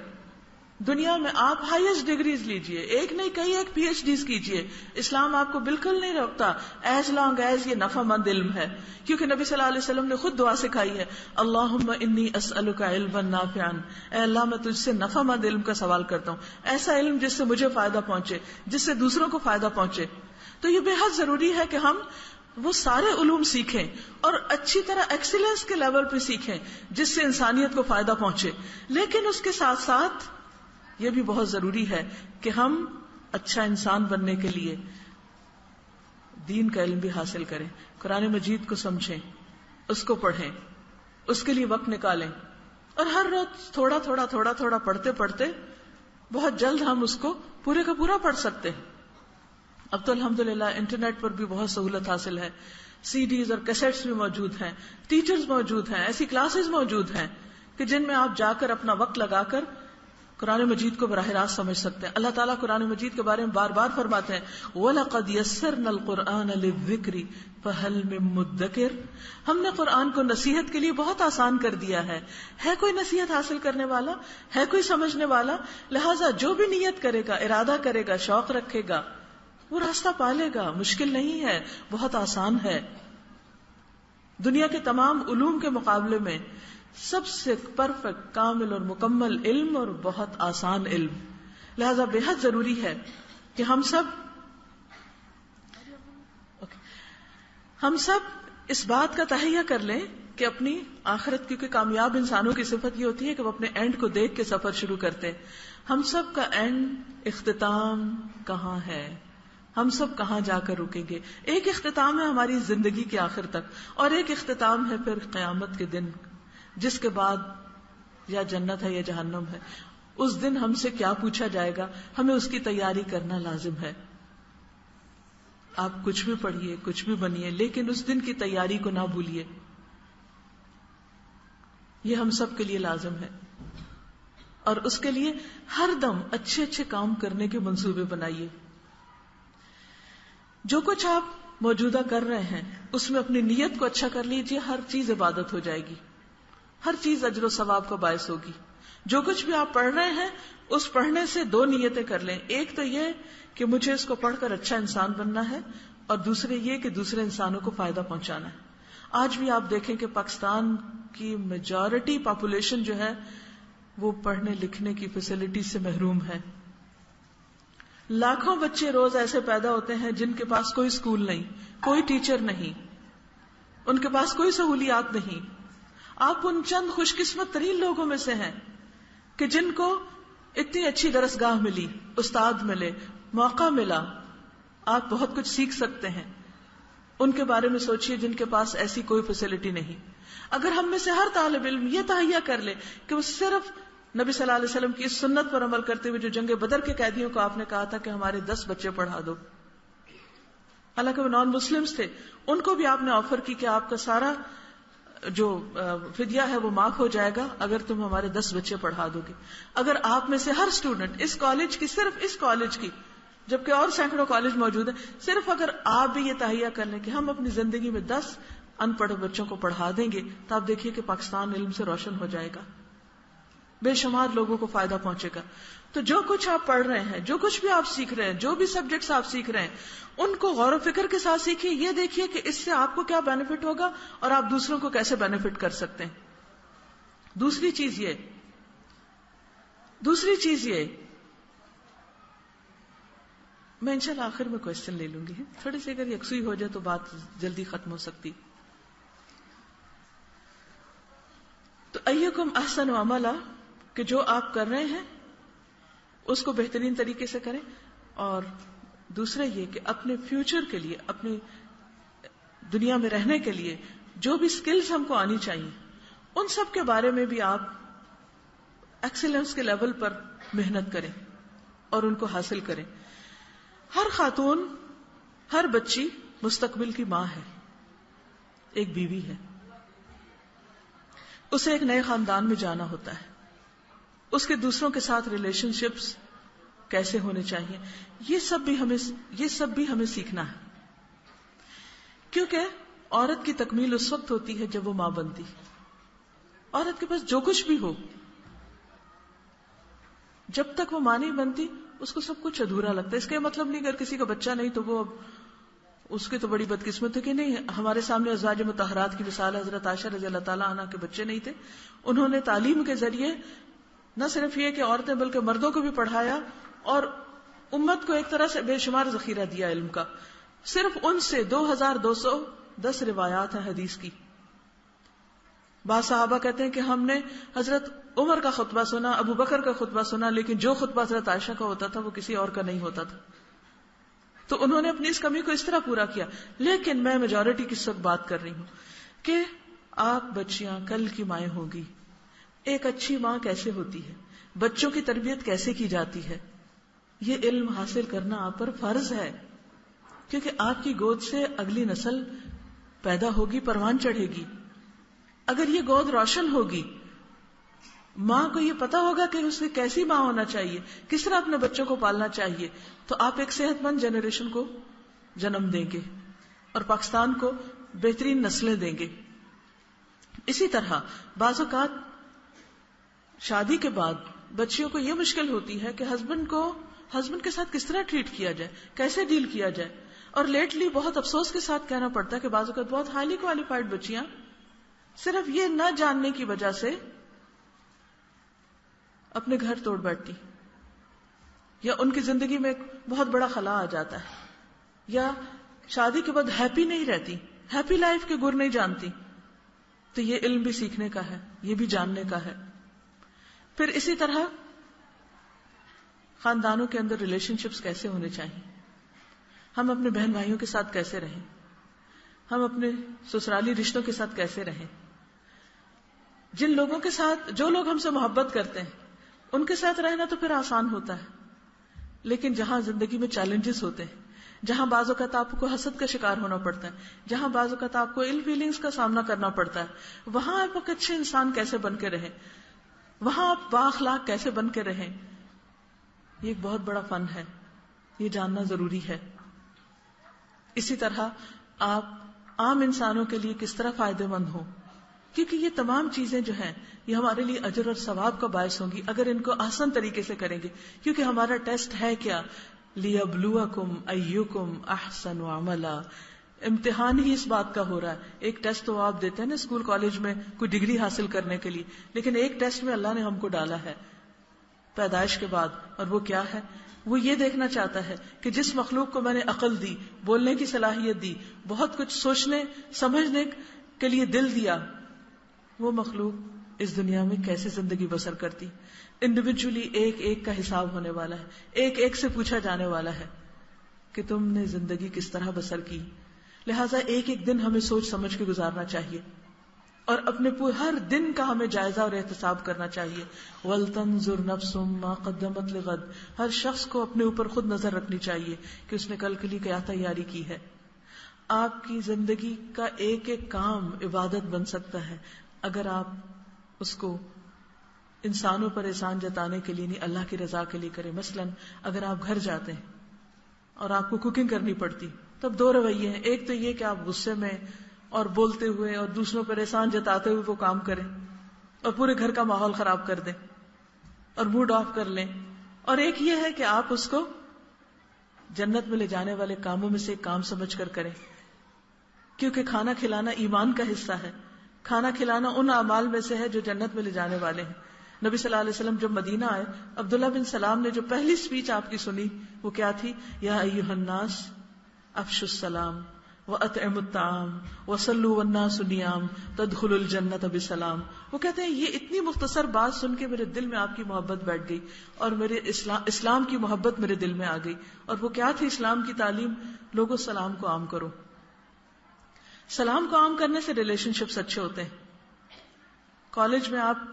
دنیا میں آپ ہائیسٹ ڈگریز لیجئے، ایک نہیں کئی ایک پی ایچ ڈیز کیجئے، اسلام آپ کو بالکل نہیں روکتا ایز لانگ ایز یہ نفع مند علم ہے. کیونکہ نبی صلی اللہ علیہ وسلم نے خود دعا سکھائی ہے، اللہم انی اسألک علما نافعا، اے اللہ میں تجھ سے نفع مند علم کا سوال کرتا ہوں، ایسا علم جس سے مجھے فائدہ پہنچے، جس سے دوسروں کو فائدہ پہنچے. تو یہ بے حد ضروری ہے کہ ہم وہ سارے علوم سیکھیں اور اچھی طرح ایکسیلنس کے لیول پہ سیکھیں جس سے انسانیت کو فائدہ پہنچے. لیکن اس کے ساتھ ساتھ یہ بھی بہت ضروری ہے کہ ہم اچھا انسان بننے کے لیے دین کا علم بھی حاصل کریں، قرآن مجید کو سمجھیں، اس کو پڑھیں، اس کے لیے وقت نکالیں، اور ہر روز تھوڑا تھوڑا تھوڑا تھوڑا پڑھتے پڑھتے بہت جلد ہم اس کو پورے کا پورا پڑھ سکتے ہیں. اب تو الحمدللہ انٹرنیٹ پر بھی بہت سہولت حاصل ہے، سی ڈیز اور کیسٹس بھی موجود ہیں، ٹیچرز موجود ہیں، ایسی کلاسز موجود ہیں کہ جن میں آپ جا کر اپنا وقت لگا کر قرآن مجید کو براہ راست سمجھ سکتے ہیں. اللہ تعالیٰ قرآن مجید کے بارے میں بار بار فرماتے ہیں وَلَقَدْ يَسَّرْنَا الْقُرْآنَ لِلذِّكْرِ فَهَلْ مِن مُدَّكِرٍ، ہم نے قرآن کو نصیحت کے لیے بہت آسان کر دیا ہے کوئی نصیحت حاصل کرنے والا ہے، کوئی سمجھنے والا؟ لہٰذا جو بھی نیت کرے گا، ارادہ کرے گا، شوق رکھے گا، وہ راستہ پالے گا. مشکل نہیں ہے، بہت آسان ہے. دنیا کے تمام علوم کے مقابلے میں سب سے پرفیکٹ، کامل اور مکمل علم اور بہت آسان علم. لہذا بے حد ضروری ہے کہ ہم سب اس بات کا تہیہ کر لیں کہ اپنی آخرت، کیونکہ کامیاب انسانوں کی صفت یہ ہوتی ہے کہ وہ اپنے اینڈ کو دیکھ کے سفر شروع کرتے. ہم سب کا اینڈ، اختتام کہاں ہے؟ ہم سب کہاں جا کر رکیں گے؟ ایک اختتام ہے ہماری زندگی کے آخر تک، اور ایک اختتام ہے پھر قیامت کے دن، جس کے بعد یا جنت ہے یا جہنم ہے. اس دن ہم سے کیا پوچھا جائے گا، ہمیں اس کی تیاری کرنا لازم ہے. آپ کچھ بھی پڑھیے، کچھ بھی بنیے، لیکن اس دن کی تیاری کو نہ بھولیے. یہ ہم سب کے لیے لازم ہے، اور اس کے لیے ہر دم اچھے اچھے کام کرنے کے منصوبے بنائیے. جو کچھ آپ موجودہ کر رہے ہیں اس میں اپنی نیت کو اچھا کر لیجیے، ہر چیز عبادت ہو جائے گی، ہر چیز اجر و ثواب کا باعث ہوگی. جو کچھ بھی آپ پڑھ رہے ہیں اس پڑھنے سے دو نیتیں کر لیں. ایک تو یہ کہ مجھے اس کو پڑھ کر اچھا انسان بننا ہے، اور دوسرے یہ کہ دوسرے انسانوں کو فائدہ پہنچانا ہے. آج بھی آپ دیکھیں کہ پاکستان کی میجورٹی پاپولیشن جو ہے وہ پڑھنے لکھنے کی فیسلٹی سے محروم ہے. لاکھوں بچے روز ایسے پیدا ہوتے ہیں جن کے پاس کوئی اسکول نہیں، کوئی ٹیچر نہیں، ان کے پاس کوئی سہولیات نہیں. آپ ان چند خوش قسمت ترین لوگوں میں سے ہیں کہ جن کو اتنی اچھی درسگاہ ملی، استاد ملے، موقع ملا، آپ بہت کچھ سیکھ سکتے ہیں. ان کے بارے میں سوچئے جن کے پاس ایسی کوئی فیسلٹی نہیں. اگر ہم میں سے ہر طالب علم یہ تہیہ کر لے کہ وہ صرف نبی صلی اللہ علیہ وسلم کی اس سنت پر عمل کرتے ہوئے جو جنگ بدر کے قیدیوں کو آپ نے کہا تھا کہ ہمارے 10 بچے پڑھا دو، حالانکہ وہ نان مسلمز تھے، ان کو بھی آپ نے آفر کی کہ آپ کا سارا جو فدیہ ہے وہ معاف ہو جائے گا اگر تم ہمارے 10 بچے پڑھا دو گے. اگر آپ میں سے ہر اسٹوڈنٹ اس کالج کی، صرف اس کالج کی، جبکہ اور سینکڑوں کالج موجود ہیں، صرف اگر آپ بھی یہ تہیہ کر لیں کہ ہم اپنی زندگی میں 10 ان پڑھ بچوں کو پڑھا دیں گے تو آپ دیکھیے کہ پاکستان علم سے روشن ہو جائے گا، بے شمار لوگوں کو فائدہ پہنچے گا. تو جو کچھ آپ پڑھ رہے ہیں، جو کچھ بھی آپ سیکھ رہے ہیں، جو بھی سبجیکٹس آپ سیکھ رہے ہیں، ان کو غور و فکر کے ساتھ سیکھیے. یہ دیکھیے کہ اس سے آپ کو کیا بینیفٹ ہوگا اور آپ دوسروں کو کیسے بینیفٹ کر سکتے ہیں. دوسری چیز یہ میں انشاءاللہ آخر میں کوشچن لے لوں گی، تھوڑی سی اگر یکسوئی ہو جائے تو بات جلدی ختم ہو سکتی. تو ایکم احسن عملا، کہ جو آپ کر رہے ہیں اس کو بہترین طریقے سے کریں. اور دوسرا یہ کہ اپنے فیوچر کے لیے، اپنی دنیا میں رہنے کے لیے جو بھی سکلز ہم کو آنی چاہیے ان سب کے بارے میں بھی آپ ایکسیلنس کے لیول پر محنت کریں اور ان کو حاصل کریں. ہر خاتون، ہر بچی مستقبل کی ماں ہے، ایک بیوی ہے، اسے ایک نئے خاندان میں جانا ہوتا ہے. اس کے دوسروں کے ساتھ ریلیشن شپس کیسے ہونے چاہیے، یہ سب بھی ہمیں سیکھنا ہے. کیونکہ عورت کی تکمیل اس وقت ہوتی ہے جب وہ ماں بنتی. عورت کے پاس جو کچھ بھی ہو، جب تک وہ ماں نہیں بنتی اس کو سب کچھ ادھورا لگتا ہے. اس کا یہ مطلب نہیں اگر کسی کا بچہ نہیں تو وہ اس کی تو بڑی بدقسمت ہے کہ نہیں. ہمارے سامنے ازواج مطہرات کی مثال ہے. حضرت عائشہ رضی اللہ تعالیٰ عنہ کے بچے نہیں تھے، انہوں نے تعلیم کے ذریعے نہ صرف یہ کہ عورتیں بلکہ مردوں کو بھی پڑھایا اور امت کو ایک طرح سے بے شمار ذخیرہ دیا علم کا. صرف ان سے 2210 روایات ہیں حدیث کی. بعض صحابہ کہتے ہیں کہ ہم نے حضرت عمر کا خطبہ سنا، ابو بکر کا خطبہ سنا، لیکن جو خطبہ حضرت عائشہ کا ہوتا تھا وہ کسی اور کا نہیں ہوتا تھا. تو انہوں نے اپنی اس کمی کو اس طرح پورا کیا. لیکن میں میجورٹی کی وقت بات کر رہی ہوں کہ آپ بچیاں کل کی مائیں ہوں گی. ایک اچھی ماں کیسے ہوتی ہے، بچوں کی تربیت کیسے کی جاتی ہے، یہ علم حاصل کرنا آپ پر فرض ہے. کیونکہ آپ کی گود سے اگلی نسل پیدا ہوگی، پروان چڑھے گی. اگر یہ گود روشن ہوگی، ماں کو یہ پتا ہوگا کہ اسے کیسی ماں ہونا چاہیے، کس طرح اپنے بچوں کو پالنا چاہیے، تو آپ ایک صحت مند جنریشن کو جنم دیں گے اور پاکستان کو بہترین نسلیں دیں گے. اسی طرح بعض اوقات شادی کے بعد بچیوں کو یہ مشکل ہوتی ہے کہ ہسبینڈ کے ساتھ کس طرح ٹریٹ کیا جائے، کیسے ڈیل کیا جائے. اور لیٹلی بہت افسوس کے ساتھ کہنا پڑتا ہے کہ بعض اوقات بہت ہائیلی کوالیفائڈ بچیاں صرف یہ نہ جاننے کی وجہ سے اپنے گھر توڑ بیٹھتی، یا ان کی زندگی میں ایک بہت بڑا خلا آ جاتا ہے، یا شادی کے بعد ہیپی نہیں رہتی، ہیپی لائف کے گر نہیں جانتی. تو یہ علم بھی سیکھنے کا ہے، یہ بھی جاننے کا ہے. پھر اسی طرح خاندانوں کے اندر ریلیشن شپس کیسے ہونے چاہیے، ہم اپنے بہن بھائیوں کے ساتھ کیسے رہیں، ہم اپنے سسرالی رشتوں کے ساتھ کیسے رہیں. جن لوگوں کے ساتھ، جو لوگ ہم سے محبت کرتے ہیں ان کے ساتھ رہنا تو پھر آسان ہوتا ہے. لیکن جہاں زندگی میں چیلنجز ہوتے ہیں، جہاں بعض اوقات آپ کو حسد کا شکار ہونا پڑتا ہے، جہاں بعض اوقات آپ کو ایل فیلنگز کا سامنا کرنا پڑتا ہے، وہاں آپ ایک اچھے انسان کیسے بن کے رہیں، وہاں آپ بااخلاق کیسے بن کے رہیں. یہ ایک بہت بڑا فن ہے، یہ جاننا ضروری ہے. اسی طرح آپ عام انسانوں کے لیے کس طرح فائدہ مند ہوں، کیونکہ یہ تمام چیزیں جو ہیں یہ ہمارے لیے اجر اور ثواب کا باعث ہوں گی اگر ان کو آسان طریقے سے کریں گے. کیونکہ ہمارا ٹیسٹ ہے کیا، لِيَبْلُوَكُمْ أَيُّكُمْ أَحْسَنُ عَمَلًا. امتحان ہی اس بات کا ہو رہا ہے. ایک ٹیسٹ تو آپ دیتے ہیں نا اسکول کالج میں کوئی ڈگری حاصل کرنے کے لیے، لیکن ایک ٹیسٹ میں اللہ نے ہم کو ڈالا ہے پیدائش کے بعد، اور وہ کیا ہے؟ وہ یہ دیکھنا چاہتا ہے کہ جس مخلوق کو میں نے عقل دی، بولنے کی صلاحیت دی، بہت کچھ سوچنے سمجھنے کے لیے دل دیا، وہ مخلوق اس دنیا میں کیسے زندگی بسر کرتی. انڈیویجولی ایک ایک کا حساب ہونے والا ہے، ایک ایک سے پوچھا جانے والا ہے کہ تم نے زندگی کس طرح بسر کی. لہٰذا ایک ایک دن ہمیں سوچ سمجھ کے گزارنا چاہیے اور اپنے ہر دن کا ہمیں جائزہ اور احتساب کرنا چاہیے. وَلْتَنْظُرْ نَفْسٌ مَا قَدَّمَتْ لِغَدٍ. ہر شخص کو اپنے اوپر خود نظر رکھنی چاہیے کہ اس نے کل کے لیے کیا تیاری کی ہے. آپ کی زندگی کا ایک ایک کام عبادت بن سکتا ہے اگر آپ اس کو انسانوں پر احسان جتانے کے لیے نہیں، اللہ کی رضا کے لیے کریں. مثلاً اگر آپ گھر جاتے ہیں اور آپ کو کوکنگ کرنی پڑتی، تب دو رویے ہیں. ایک تو یہ کہ آپ غصے میں اور بولتے ہوئے اور دوسروں پر احسان جتاتے ہوئے وہ کام کریں اور پورے گھر کا ماحول خراب کر دیں اور موڈ آف کر لیں. اور ایک یہ ہے کہ آپ اس کو جنت میں لے جانے والے کاموں میں سے ایک کام سمجھ کر کریں، کیونکہ کھانا کھلانا ایمان کا حصہ ہے. کھانا کھلانا ان اعمال میں سے ہے جو جنت میں لے جانے والے ہیں. نبی صلی اللہ علیہ وسلم جب مدینہ آئے، عبداللہ بن سلام نے جو پہلی سپیچ آپ کی سنی وہ کیا تھی؟ یا ایھا الناس افشوا السلام وَأَطْعِمُوا الطَّعَامَ وَصَلُّوا وَالنَّاسُ نِيَامٌ تَدْخُلُوا الْجَنَّةَ بِسَلام. وہ کہتے ہیں یہ اتنی مختصر بات سن کے میرے دل میں آپ کی محبت بیٹھ گئی اور میرے اسلام کی محبت میرے دل میں آ گئی. اور وہ کیا تھی اسلام کی تعلیم؟ لوگوں سلام کو عام کرو. سلام کو عام کرنے سے ریلیشن شپس اچھے ہوتے ہیں. کالج میں آپ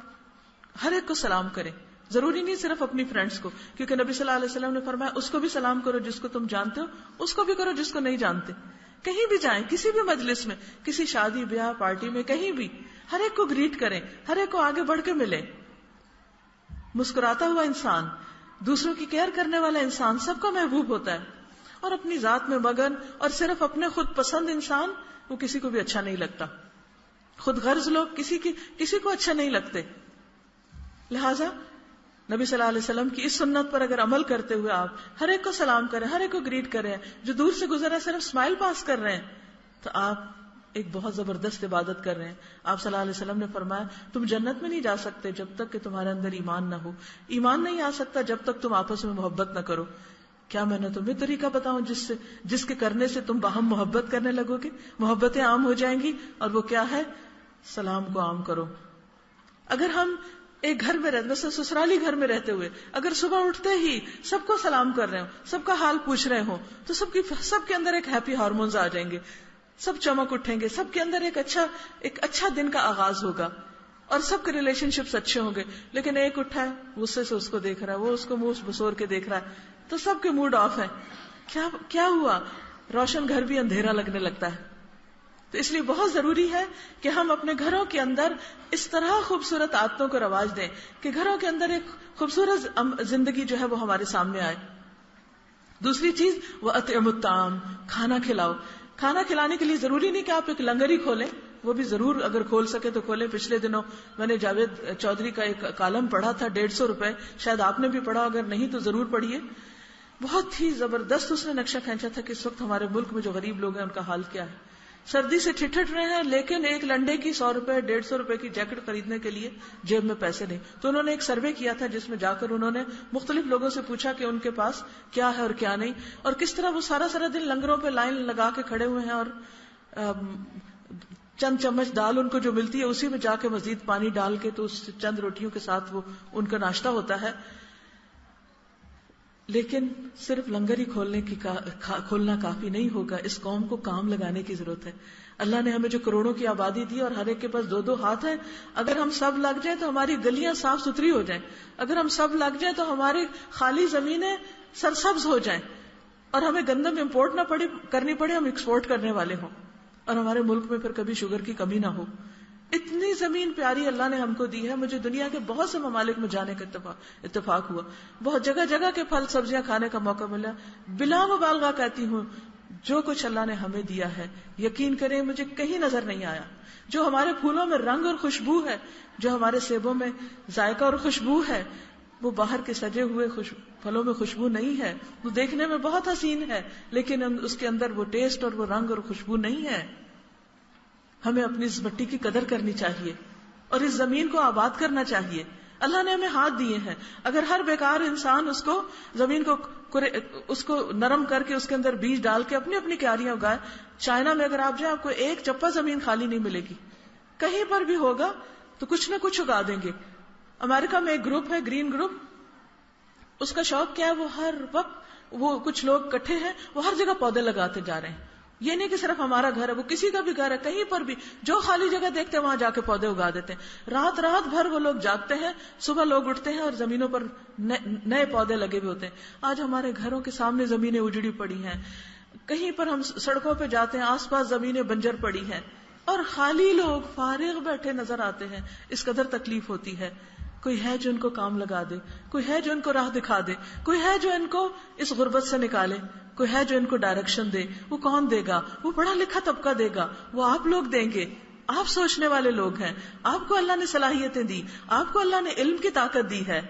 ہر ایک کو سلام کریں، ضروری نہیں صرف اپنی فرینڈس کو، کیونکہ نبی صلی اللہ علیہ وسلم نے فرمایا اس کو بھی سلام کرو جس کو تم جانتے ہو، اس کو بھی کرو جس کو نہیں جانتے. کہیں بھی جائیں، کسی بھی مجلس میں، کسی شادی بیاہ پارٹی میں، کہیں بھی ہر ایک کو گریٹ کریں، ہر ایک کو آگے بڑھ کے ملیں. مسکراتا ہوا انسان، دوسروں کی کیئر کرنے والا انسان سب کا محبوب ہوتا ہے. اور اپنی ذات میں مگن اور صرف اپنے خود پسند انسان، وہ کسی کو بھی اچھا نہیں لگتا. خود غرض لوگ کسی کو اچھا نہیں لگتے. لہذا نبی صلی اللہ علیہ وسلم کی اس سنت پر اگر عمل کرتے ہوئے آپ ہر ایک کو سلام کریں، ہر ایک کو گریٹ کریں، جو دور سے گزر رہا ہے صرف اسمائل پاس کر رہے ہیں، تو آپ ایک بہت زبردست عبادت کر رہے ہیں. آپ صلی اللہ علیہ وسلم نے فرمایا تم جنت میں نہیں جا سکتے جب تک کہ تمہارے اندر ایمان نہ ہو. ایمان نہیں آ سکتا جب تک تم آپس میں محبت نہ کرو. کیا میں نے تمہیں طریقہ بتاؤں جس کے کرنے سے تم باہم محبت کرنے لگو گے، محبتیں عام ہو جائیں گی. اور وہ کیا ہے؟ سلام کو عام کرو. اگر ہم ایک گھر میں رہتے، مثلا سسرالی گھر میں رہتے ہوئے اگر صبح اٹھتے ہی سب کو سلام کر رہے ہوں، سب کا حال پوچھ رہے ہوں، تو سب کے اندر ایک ہیپی ہارمونز آ جائیں گے، سب چمک اٹھیں گے، سب کے اندر ایک اچھا دن کا آغاز ہوگا اور سب کے ریلیشن شپس اچھے ہوں گے. لیکن ایک اٹھا ہے غصے سے اس کو دیکھ رہا ہے، وہ اس کو منہ بسور کے دیکھ رہا ہے، تو سب کے موڈ آف ہے. کیا ہوا؟ روشن گھر بھی اندھیرا لگنے لگتا ہے. تو اس لیے بہت ضروری ہے کہ ہم اپنے گھروں کے اندر اس طرح خوبصورت عادتوں کو رواج دیں کہ گھروں کے اندر ایک خوبصورت زندگی جو ہے وہ ہمارے سامنے آئے. دوسری چیز وَأَطْعِمُوا الطَّعَامَ، کھانا کھلاؤ. کھانا کھلانے کے لیے ضروری نہیں کہ آپ ایک لنگر ہی کھولیں، وہ بھی ضرور اگر کھول سکے تو کھولیں. پچھلے دنوں میں نے جاوید چودھری کا ایک کالم پڑھا تھا، 150 روپے، شاید آپ نے بھی پڑھا، اگر نہیں تو ضرور پڑھیے. بہت ہی زبردست اس نے نقشہ کھینچا تھا کہ اس وقت ہمارے ملک میں جو غریب لوگ ہیں ان کا حال کیا ہے. سردی سے ٹھٹھٹ رہے ہیں لیکن ایک لنڈے کی 100 روپے 150 روپے کی جیکٹ خریدنے کے لیے جیب میں پیسے نہیں. تو انہوں نے ایک سروے کیا تھا جس میں جا کر انہوں نے مختلف لوگوں سے پوچھا کہ ان کے پاس کیا ہے اور کیا نہیں، اور کس طرح وہ سارا دن لنگروں پہ لائن لگا کے کھڑے ہوئے ہیں اور چند چمچ دال ان کو جو ملتی ہے اسی میں جا کے مزید پانی ڈال کے تو اس چند روٹیوں کے ساتھ وہ ان کا ناشتہ ہوتا ہے. لیکن صرف لنگر ہی کھولنا کافی نہیں ہوگا، اس قوم کو کام لگانے کی ضرورت ہے. اللہ نے ہمیں جو کروڑوں کی آبادی دی اور ہر ایک کے پاس 2 ہاتھ ہیں، اگر ہم سب لگ جائیں تو ہماری گلیاں صاف ستھری ہو جائیں، اگر ہم سب لگ جائیں تو ہماری خالی زمینیں سرسبز ہو جائیں اور ہمیں گندم امپورٹ نہ کرنی پڑے، ہم ایکسپورٹ کرنے والے ہوں اور ہمارے ملک میں پھر کبھی شوگر کی کمی نہ ہو. اتنی زمین پیاری اللہ نے ہم کو دی ہے. مجھے دنیا کے بہت سے ممالک میں جانے کا اتفاق ہوا، بہت جگہ کے پھل سبزیاں کھانے کا موقع ملا. بلا مبالغہ کہتی ہوں جو کچھ اللہ نے ہمیں دیا ہے یقین کریں مجھے کہیں نظر نہیں آیا. جو ہمارے پھولوں میں رنگ اور خوشبو ہے، جو ہمارے سیبوں میں ذائقہ اور خوشبو ہے، وہ باہر کے سجے ہوئے پھلوں میں خوشبو نہیں ہے. وہ دیکھنے میں بہت حسین ہے لیکن اس کے اندر وہ ٹیسٹ اور وہ رنگ اور خوشبو نہیں ہے. ہمیں اپنی اس مٹی کی قدر کرنی چاہیے اور اس زمین کو آباد کرنا چاہیے. اللہ نے ہمیں ہاتھ دیے ہیں، اگر ہر بیکار انسان اس کو زمین کو اس کو نرم کر کے اس کے اندر بیج ڈال کے اپنی اپنی کیاریاں اگائے. چائنا میں اگر آپ جائیں آپ کو ایک چپا زمین خالی نہیں ملے گی، کہیں پر بھی ہوگا تو کچھ نہ کچھ اگا دیں گے. امریکہ میں ایک گروپ ہے گرین گروپ، اس کا شوق کیا ہے، وہ ہر وقت وہ کچھ لوگ اکٹھے ہیں، وہ ہر جگہ پودے لگاتے جا رہے ہیں. یہ نہیں کہ صرف ہمارا گھر ہے، وہ کسی کا بھی گھر ہے، کہیں پر بھی جو خالی جگہ دیکھتے ہیں وہاں جا کے پودے اگا دیتے ہیں. رات رات بھر وہ لوگ جاگتے ہیں، صبح لوگ اٹھتے ہیں اور زمینوں پر نئے پودے لگے ہوئے ہوتے ہیں. آج ہمارے گھروں کے سامنے زمینیں اجڑی پڑی ہیں، کہیں پر ہم سڑکوں پہ جاتے ہیں آس پاس زمینیں بنجر پڑی ہیں اور خالی لوگ فارغ بیٹھے نظر آتے ہیں. اس قدر تکلیف ہوتی ہے. کوئی ہے جو ان کو کام لگا دے، کوئی ہے جو ان کو راہ دکھا دے، کوئی ہے جو ان کو اس غربت سے نکالے، کوئی ہے جو ان کو ڈائریکشن دے. وہ کون دے گا؟ وہ پڑھا لکھا طبقہ دے گا، وہ آپ لوگ دیں گے. آپ سوچنے والے لوگ ہیں، آپ کو اللہ نے صلاحیتیں دی، آپ کو اللہ نے علم کی طاقت دی ہے،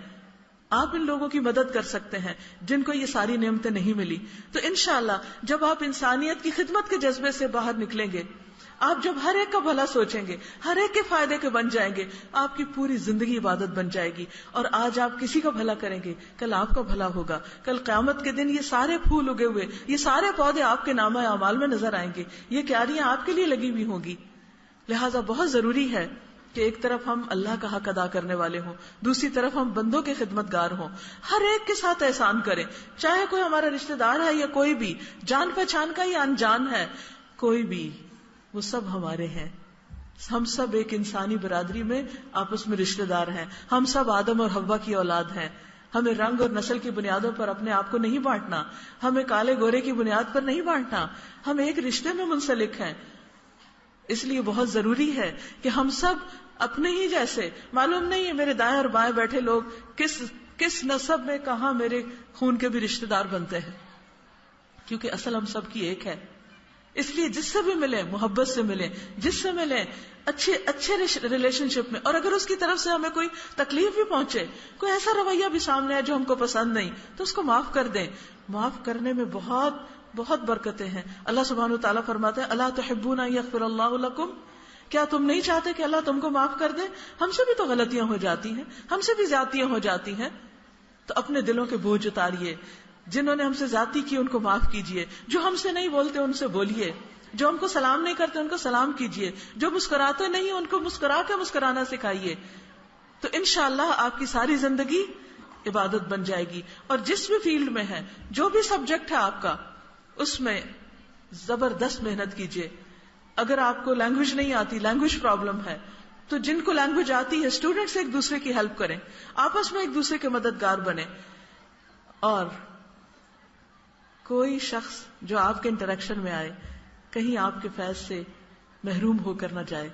آپ ان لوگوں کی مدد کر سکتے ہیں جن کو یہ ساری نعمتیں نہیں ملی. تو انشاءاللہ جب آپ انسانیت کی خدمت کے جذبے سے باہر نکلیں گے، آپ جب ہر ایک کا بھلا سوچیں گے، ہر ایک کے فائدے کے بن جائیں گے، آپ کی پوری زندگی عبادت بن جائے گی. اور آج آپ کسی کا بھلا کریں گے، کل آپ کا بھلا ہوگا. کل قیامت کے دن یہ سارے پھول اگے ہوئے، یہ سارے پودے آپ کے نامہ اعمال میں نظر آئیں گے، یہ کیاریاں آپ کے لیے لگی ہوئی ہوں گی. لہٰذا بہت ضروری ہے کہ ایک طرف ہم اللہ کا حق ادا کرنے والے ہوں، دوسری طرف ہم بندوں کے خدمت گار ہوں. ہر ایک کے ساتھ احسان کریں، چاہے کوئی ہمارا رشتہ دار ہے یا کوئی بھی جان پہچان کا یا انجان ہے، کوئی بھی، وہ سب ہمارے ہیں. ہم سب ایک انسانی برادری میں آپس میں رشتہ دار ہیں. ہم سب آدم اور حوا کی اولاد ہیں. ہمیں رنگ اور نسل کی بنیادوں پر اپنے آپ کو نہیں بانٹنا، ہمیں کالے گورے کی بنیاد پر نہیں بانٹنا. ہم ایک رشتے میں منسلک ہیں. اس لیے بہت ضروری ہے کہ ہم سب اپنے ہی جیسے، معلوم نہیں ہے میرے دائیں اور بائیں بیٹھے لوگ کس نسب میں کہاں میرے خون کے بھی رشتہ دار بنتے ہیں، کیونکہ اصل ہم سب کی ایک ہے. اس لیے جس سے بھی ملیں محبت سے ملیں، جس سے ملیں اچھے ریلیشن شپ میں. اور اگر اس کی طرف سے ہمیں کوئی تکلیف بھی پہنچے، کوئی ایسا رویہ بھی سامنے آئے جو ہم کو پسند نہیں، تو اس کو معاف کر دیں. معاف کرنے میں بہت بہت برکتیں ہیں. اللہ سبحانہ و تعالیٰ فرماتے ہیں الا تحبون ان یغفر اللہ لکم، کیا تم نہیں چاہتے کہ اللہ تم کو معاف کر دے؟ ہم سے بھی تو غلطیاں ہو جاتی ہیں، ہم سے بھی زیادتیاں ہو جاتی ہیں. تو اپنے دلوں کے بوجھ اتاریے. جنہوں نے ہم سے زیادتی کی ان کو معاف کیجیے، جو ہم سے نہیں بولتے ان سے بولیے، جو ہم کو سلام نہیں کرتے ان کو سلام کیجیے، جو مسکراتے نہیں ان کو مسکرا کے مسکرانا سکھائیے. تو انشاءاللہ آپ کی ساری زندگی عبادت بن جائے گی. اور جس بھی فیلڈ میں ہے، جو بھی سبجیکٹ ہے آپ کا، اس میں زبردست محنت کیجیے. اگر آپ کو لینگویج نہیں آتی، لینگویج پرابلم ہے، تو جن کو لینگویج آتی ہے اسٹوڈنٹس ایک دوسرے کی ہیلپ کریں، آپس میں ایک دوسرے کے مددگار بنیں. اور کوئی شخص جو آپ کے انٹریکشن میں آئے کہیں آپ کے فیض سے محروم ہو کر نہ جائے.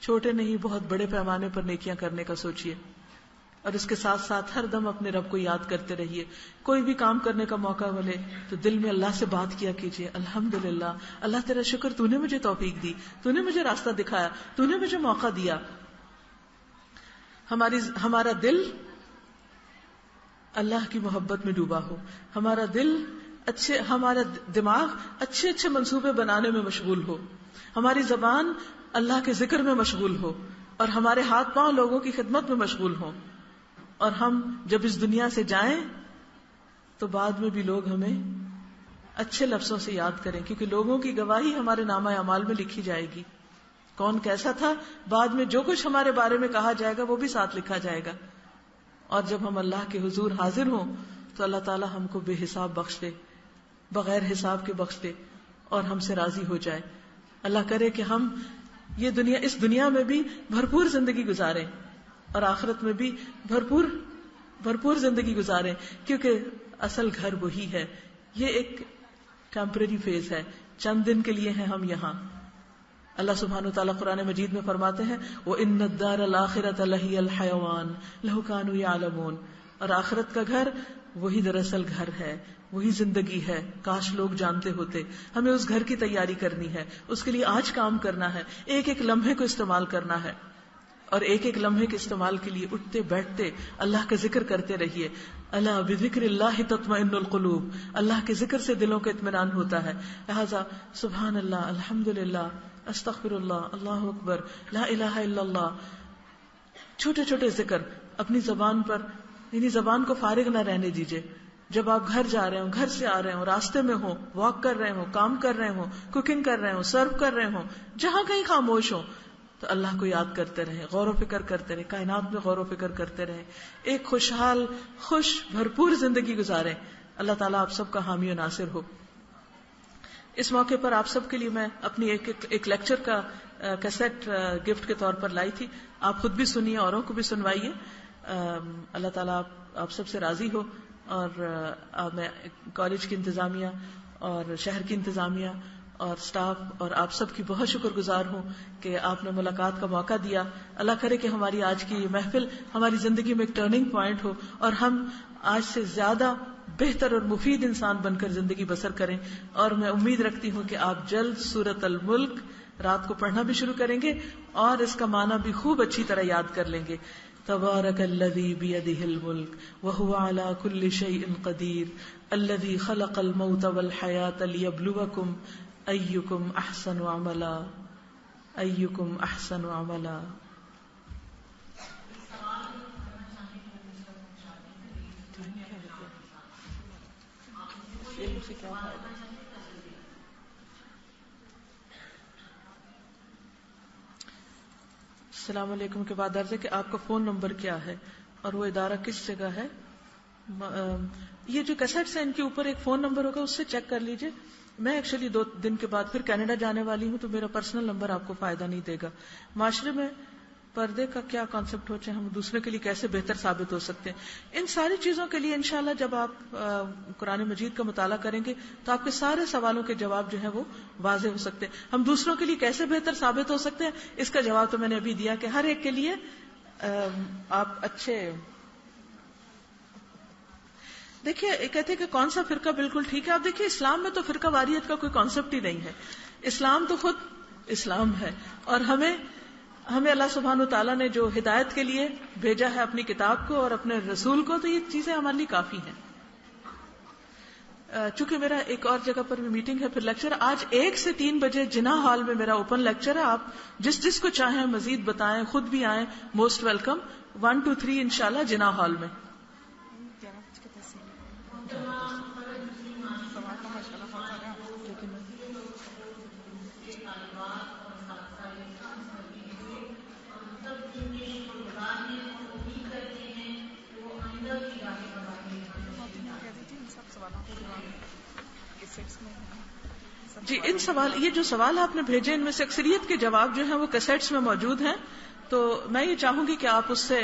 چھوٹے نہیں بہت بڑے پیمانے پر نیکیاں کرنے کا سوچیے، اور اس کے ساتھ ساتھ ہر دم اپنے رب کو یاد کرتے رہیے. کوئی بھی کام کرنے کا موقع ملے تو دل میں اللہ سے بات کیا کیجیے، الحمدللہ اللہ تیرا شکر، تو نے مجھے توفیق دی، تو نے مجھے راستہ دکھایا، تو نے مجھے موقع دیا. ہمارا دل اللہ کی محبت میں ڈوبا ہو، ہمارا دماغ اچھے اچھے منصوبے بنانے میں مشغول ہو، ہماری زبان اللہ کے ذکر میں مشغول ہو، اور ہمارے ہاتھ پاؤں لوگوں کی خدمت میں مشغول ہوں. اور ہم جب اس دنیا سے جائیں تو بعد میں بھی لوگ ہمیں اچھے لفظوں سے یاد کریں، کیونکہ لوگوں کی گواہی ہمارے نامہ اعمال میں لکھی جائے گی. کون کیسا تھا، بعد میں جو کچھ ہمارے بارے میں کہا جائے گا وہ بھی ساتھ لکھا جائے گا. اور جب ہم اللہ کے حضور حاضر ہوں تو اللہ تعالی ہم کو بے حساب بخش دے، بغیر حساب کے بخش دے، اور ہم سے راضی ہو جائے. اللہ کرے کہ ہم اس دنیا میں بھی بھرپور زندگی گزاریں اور آخرت میں بھی بھرپور زندگی گزاریں، کیونکہ اصل گھر وہی ہے. یہ ایک ٹیمپرری فیز ہے، چند دن کے لیے ہیں ہم یہاں. اللہ سبحانہ وتعالیٰ قرآن مجید میں فرماتے ہیں وَإِنَّ الدَّارَ الْآخِرَةَ لَهِيَ الْحَيَوَانُ لَوْ كَانُوا يَعْلَمُونَ. اور آخرت کا گھر وہی دراصل گھر ہے، وہی زندگی ہے، کاش لوگ جانتے ہوتے. ہمیں اس گھر کی تیاری کرنی ہے، اس کے لیے آج کام کرنا ہے، ایک ایک لمحے کو استعمال کرنا ہے. اور ایک ایک لمحے کے استعمال کے لیے اٹھتے بیٹھتے اللہ کا ذکر کرتے رہیے. اللہ بذکر اللہ تطمئن القلوب، اللہ کے ذکر سے دلوں کا اطمینان ہوتا ہے. لہذا سبحان اللہ، الحمدللہ، استغفر اللہ، اللہ اکبر، لا الہ الا اللہ، چھوٹے چھوٹے ذکر اپنی زبان پر، یعنی زبان کو فارغ نہ رہنے دیجیے. جب آپ گھر جا رہے ہوں، گھر سے آ رہے ہوں، راستے میں ہوں، واک کر رہے ہوں، کام کر رہے ہوں، کوکنگ کر رہے ہوں، سرو کر رہے ہوں، جہاں کہیں خاموش ہوں تو اللہ کو یاد کرتے رہیں، غور و فکر کرتے رہیں، کائنات میں غور و فکر کرتے رہیں، ایک خوشحال خوش بھرپور زندگی گزاریں. اللہ تعالیٰ آپ سب کا حامی و ناصر ہو. اس موقع پر آپ سب کے لیے میں اپنی ایک لیکچر کا کیسٹ گفٹ کے طور پر لائی تھی. آپ خود بھی سنیے، اوروں کو بھی سنوائیے. اللہ تعالیٰ آپ سب سے راضی ہو. اور میں کالج کی انتظامیہ اور شہر کی انتظامیہ اور سٹاف اور آپ سب کی بہت شکر گزار ہوں کہ آپ نے ملاقات کا موقع دیا. اللہ کرے کہ ہماری آج کی یہ محفل ہماری زندگی میں ایک ٹرننگ پوائنٹ ہو اور ہم آج سے زیادہ بہتر اور مفید انسان بن کر زندگی بسر کریں. اور میں امید رکھتی ہوں کہ آپ جلد سورۃ الملک رات کو پڑھنا بھی شروع کریں گے اور اس کا معنی بھی خوب اچھی طرح یاد کر لیں گے. تبارک الذی بیدہ الملک وہو علی کل شیء قدیر الذی خلق الموت والحیاۃ لیبلوکم ایکم احسن عملا ایکم احسن عملا. السلام علیکم کے بعد عرض ہے کہ آپ کا فون نمبر کیا ہے اور وہ ادارہ کس جگہ ہے؟ یہ جو کیسٹس ہیں ان کے اوپر ایک فون نمبر ہوگا، اس سے چیک کر لیجئے. میں ایکچولی 2 دن کے بعد پھر کینیڈا جانے والی ہوں تو میرا پرسنل نمبر آپ کو فائدہ نہیں دے گا. معاشرے میں پردے کا کیا کانسیپٹ ہو، چاہے ہم دوسرے کے لیے کیسے بہتر ثابت ہو سکتے ہیں، ان ساری چیزوں کے لیے انشاءاللہ جب آپ قرآن مجید کا مطالعہ کریں گے تو آپ کے سارے سوالوں کے جواب جو ہیں وہ واضح ہو سکتے ہیں. ہم دوسروں کے لیے کیسے بہتر ثابت ہو سکتے ہیں، اس کا جواب تو میں نے ابھی دیا کہ ہر ایک کے لیے آپ اچھے. دیکھیے کہتے ہیں کہ کون سا فرقہ بالکل ٹھیک ہے. آپ دیکھیے اسلام میں تو فرقہ واریت کا کوئی کانسیپٹ ہی نہیں ہے. اسلام تو خود اسلام ہے اور ہمیں اللہ سبحانہ و تعالیٰ نے جو ہدایت کے لیے بھیجا ہے اپنی کتاب کو اور اپنے رسول کو، تو یہ چیزیں ہمارے لیے کافی ہیں. چونکہ میرا ایک اور جگہ پر بھی میٹنگ ہے، پھر لیکچر آج 1 سے 3 بجے جناح ہال میں میرا اوپن لیکچر ہے. آپ جس کو چاہیں مزید بتائیں، خود بھی آئیں، موسٹ ویلکم. 1 to 3 انشاءاللہ جناح ہال میں. جی یہ جو سوال آپ نے بھیجے ان میں سے اکثریت کے جواب جو ہیں وہ کیسٹس میں موجود ہیں. تو میں یہ چاہوں گی کہ آپ اس سے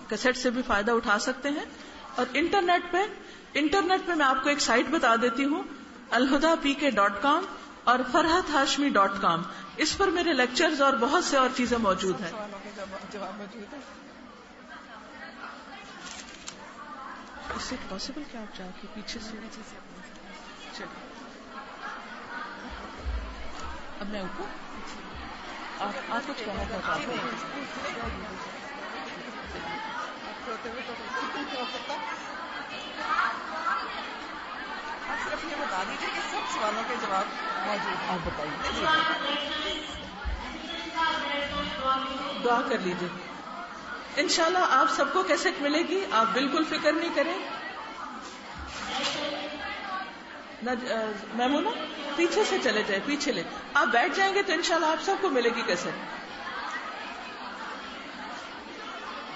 کیسٹ سے بھی فائدہ اٹھا سکتے ہیں. اور انٹرنیٹ پہ میں آپ کو ایک سائٹ بتا دیتی ہوں، alhuda.pk.com اور farhathashmi.com. اس پر میرے لیکچرز اور بہت سے اور چیزیں موجود ہیں. اس سے پاسبل کیا آپ چاہ کے پیچھے سے چلیے. اب میں اوپر آپ کچھ کہنا چاہتا ہوں. آپ صرف یہ بتا دیجیے کہ سب سوالوں کے جواب موجود ہیں. آپ بتائیے، دعا کر لیجیے. انشاءاللہ آپ سب کو کیسٹ ملے گی، آپ بالکل فکر نہیں کریں. میمونہ پیچھے سے چلے جائیں، پیچھے لے آپ بیٹھ جائیں گے تو انشاءاللہ آپ سب کو ملے گی کیسٹ.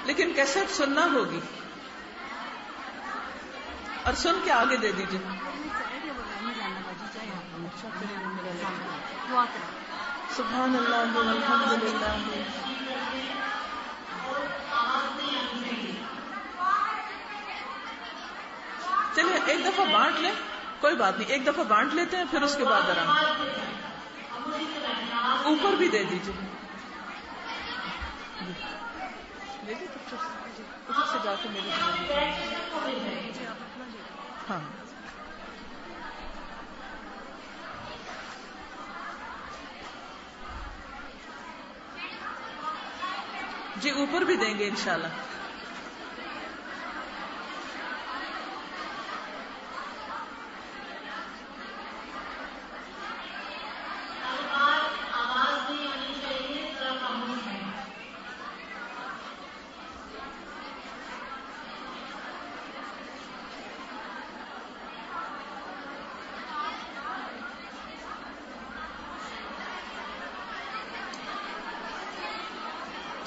لیکن کیسٹ سننا ہوگی اور سن کے آگے دے دیجیے. سبحان اللہ والحمد للہ. چلیے ایک دفعہ بانٹ لیں، کوئی بات نہیں، ایک دفعہ بانٹ لیتے ہیں پھر اس کے بعد آرام. اوپر بھی دے دیجیے. ادھر سے جا کے میرے ہاں جی اوپر بھی دیں گے انشاءاللہ.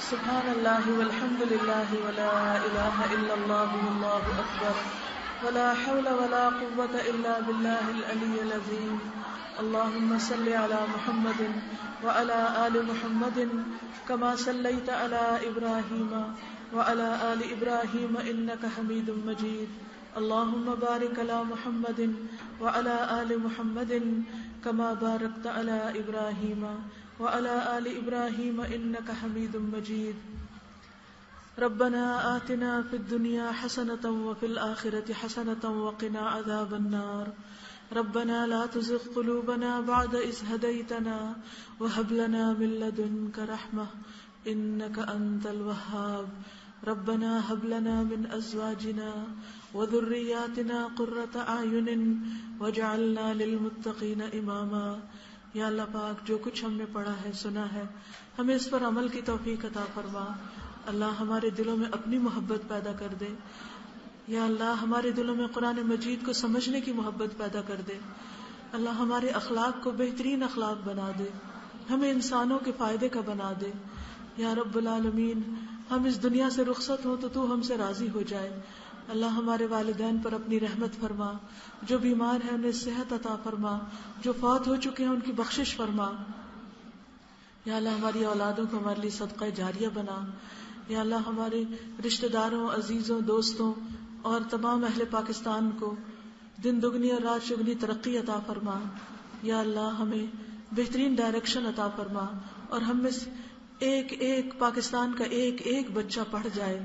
سبحان اللہ والحمد للہ ولا الہ الا اللہ واللہ اکبر ولا حول ولا قوة إلا بالله العلي العظيم. اللهم صل على محمد وعلى آل محمد كما صليت على إبراهيم وعلى آل إبراهيم إنك حميد مجيد. اللهم بارك على محمد وعلى آل محمد كما باركت على إبراهيم وعلى آل إبراهيم إنك حميد مجيد. ربنا آتنا في الدنيا حسنة وفي الآخرة حسنة وقنا عذاب النار. ربنا لا تزغ قلوبنا بعد إذ هديتنا وهب لنا من لدنك رحمة إنك أنت الوهاب. ربنا هب لنا من أزواجنا وذرياتنا قرة أعين واجعلنا للمتقين إماما. یا اللہ پاک جو کچھ ہم نے پڑھا ہے سنا ہے ہمیں اس پر عمل کی توفیق عطا فرما. اللہ ہمارے دلوں میں اپنی محبت پیدا کر دے. یا اللہ ہمارے دلوں میں قرآن مجید کو سمجھنے کی محبت پیدا کر دے. اللہ ہمارے اخلاق کو بہترین اخلاق بنا دے, ہمیں انسانوں کے فائدے کا بنا دے. یا رب العالمین ہم اس دنیا سے رخصت ہوں تو ہم سے راضی ہو جائے. اللہ ہمارے والدین پر اپنی رحمت فرما, جو بیمار ہیں انہیں صحت عطا فرما, جو فوت ہو چکے ہیں ان کی بخشش فرما. یا اللہ ہماری اولادوں کو ہمارے لیے صدقہ جاریہ بنا. یا اللہ ہمارے رشتہ داروں, عزیزوں, دوستوں اور تمام اہل پاکستان کو دن دگنی اور رات چگنی ترقی عطا فرما. یا اللہ ہمیں بہترین ڈائریکشن عطا فرما اور ہم میں ایک ایک پاکستان کا ایک ایک بچہ پڑھ جائے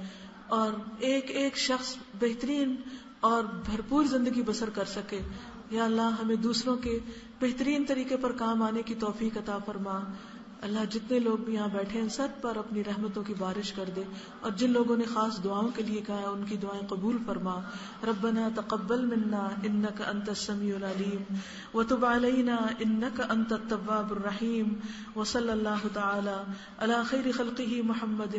اور ایک ایک شخص بہترین اور بھرپور زندگی بسر کر سکے. یا اللہ ہمیں دوسروں کے بہترین طریقے پر کام آنے کی توفیق عطا فرما. اللہ جتنے لوگ بھی یہاں بیٹھے ہیں سب پر اپنی رحمتوں کی بارش کر دے, اور جن لوگوں نے خاص دعاؤں کے لیے کہا ہے ان کی دعائیں قبول فرما. ربنا تقبل منا انك انت السميع العليم وتب علينا انك انت التواب الرحيم. وصلى الله تعالى على خير خلقه محمد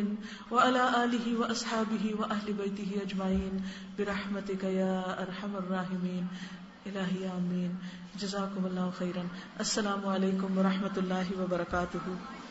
وعلى آله واصحابه واهل بيته اجمعين برحمتك يا ارحم الراحمين. الہی آمین. جزاکم اللہ خیرا. السلام علیکم ورحمۃ اللہ وبرکاتہ.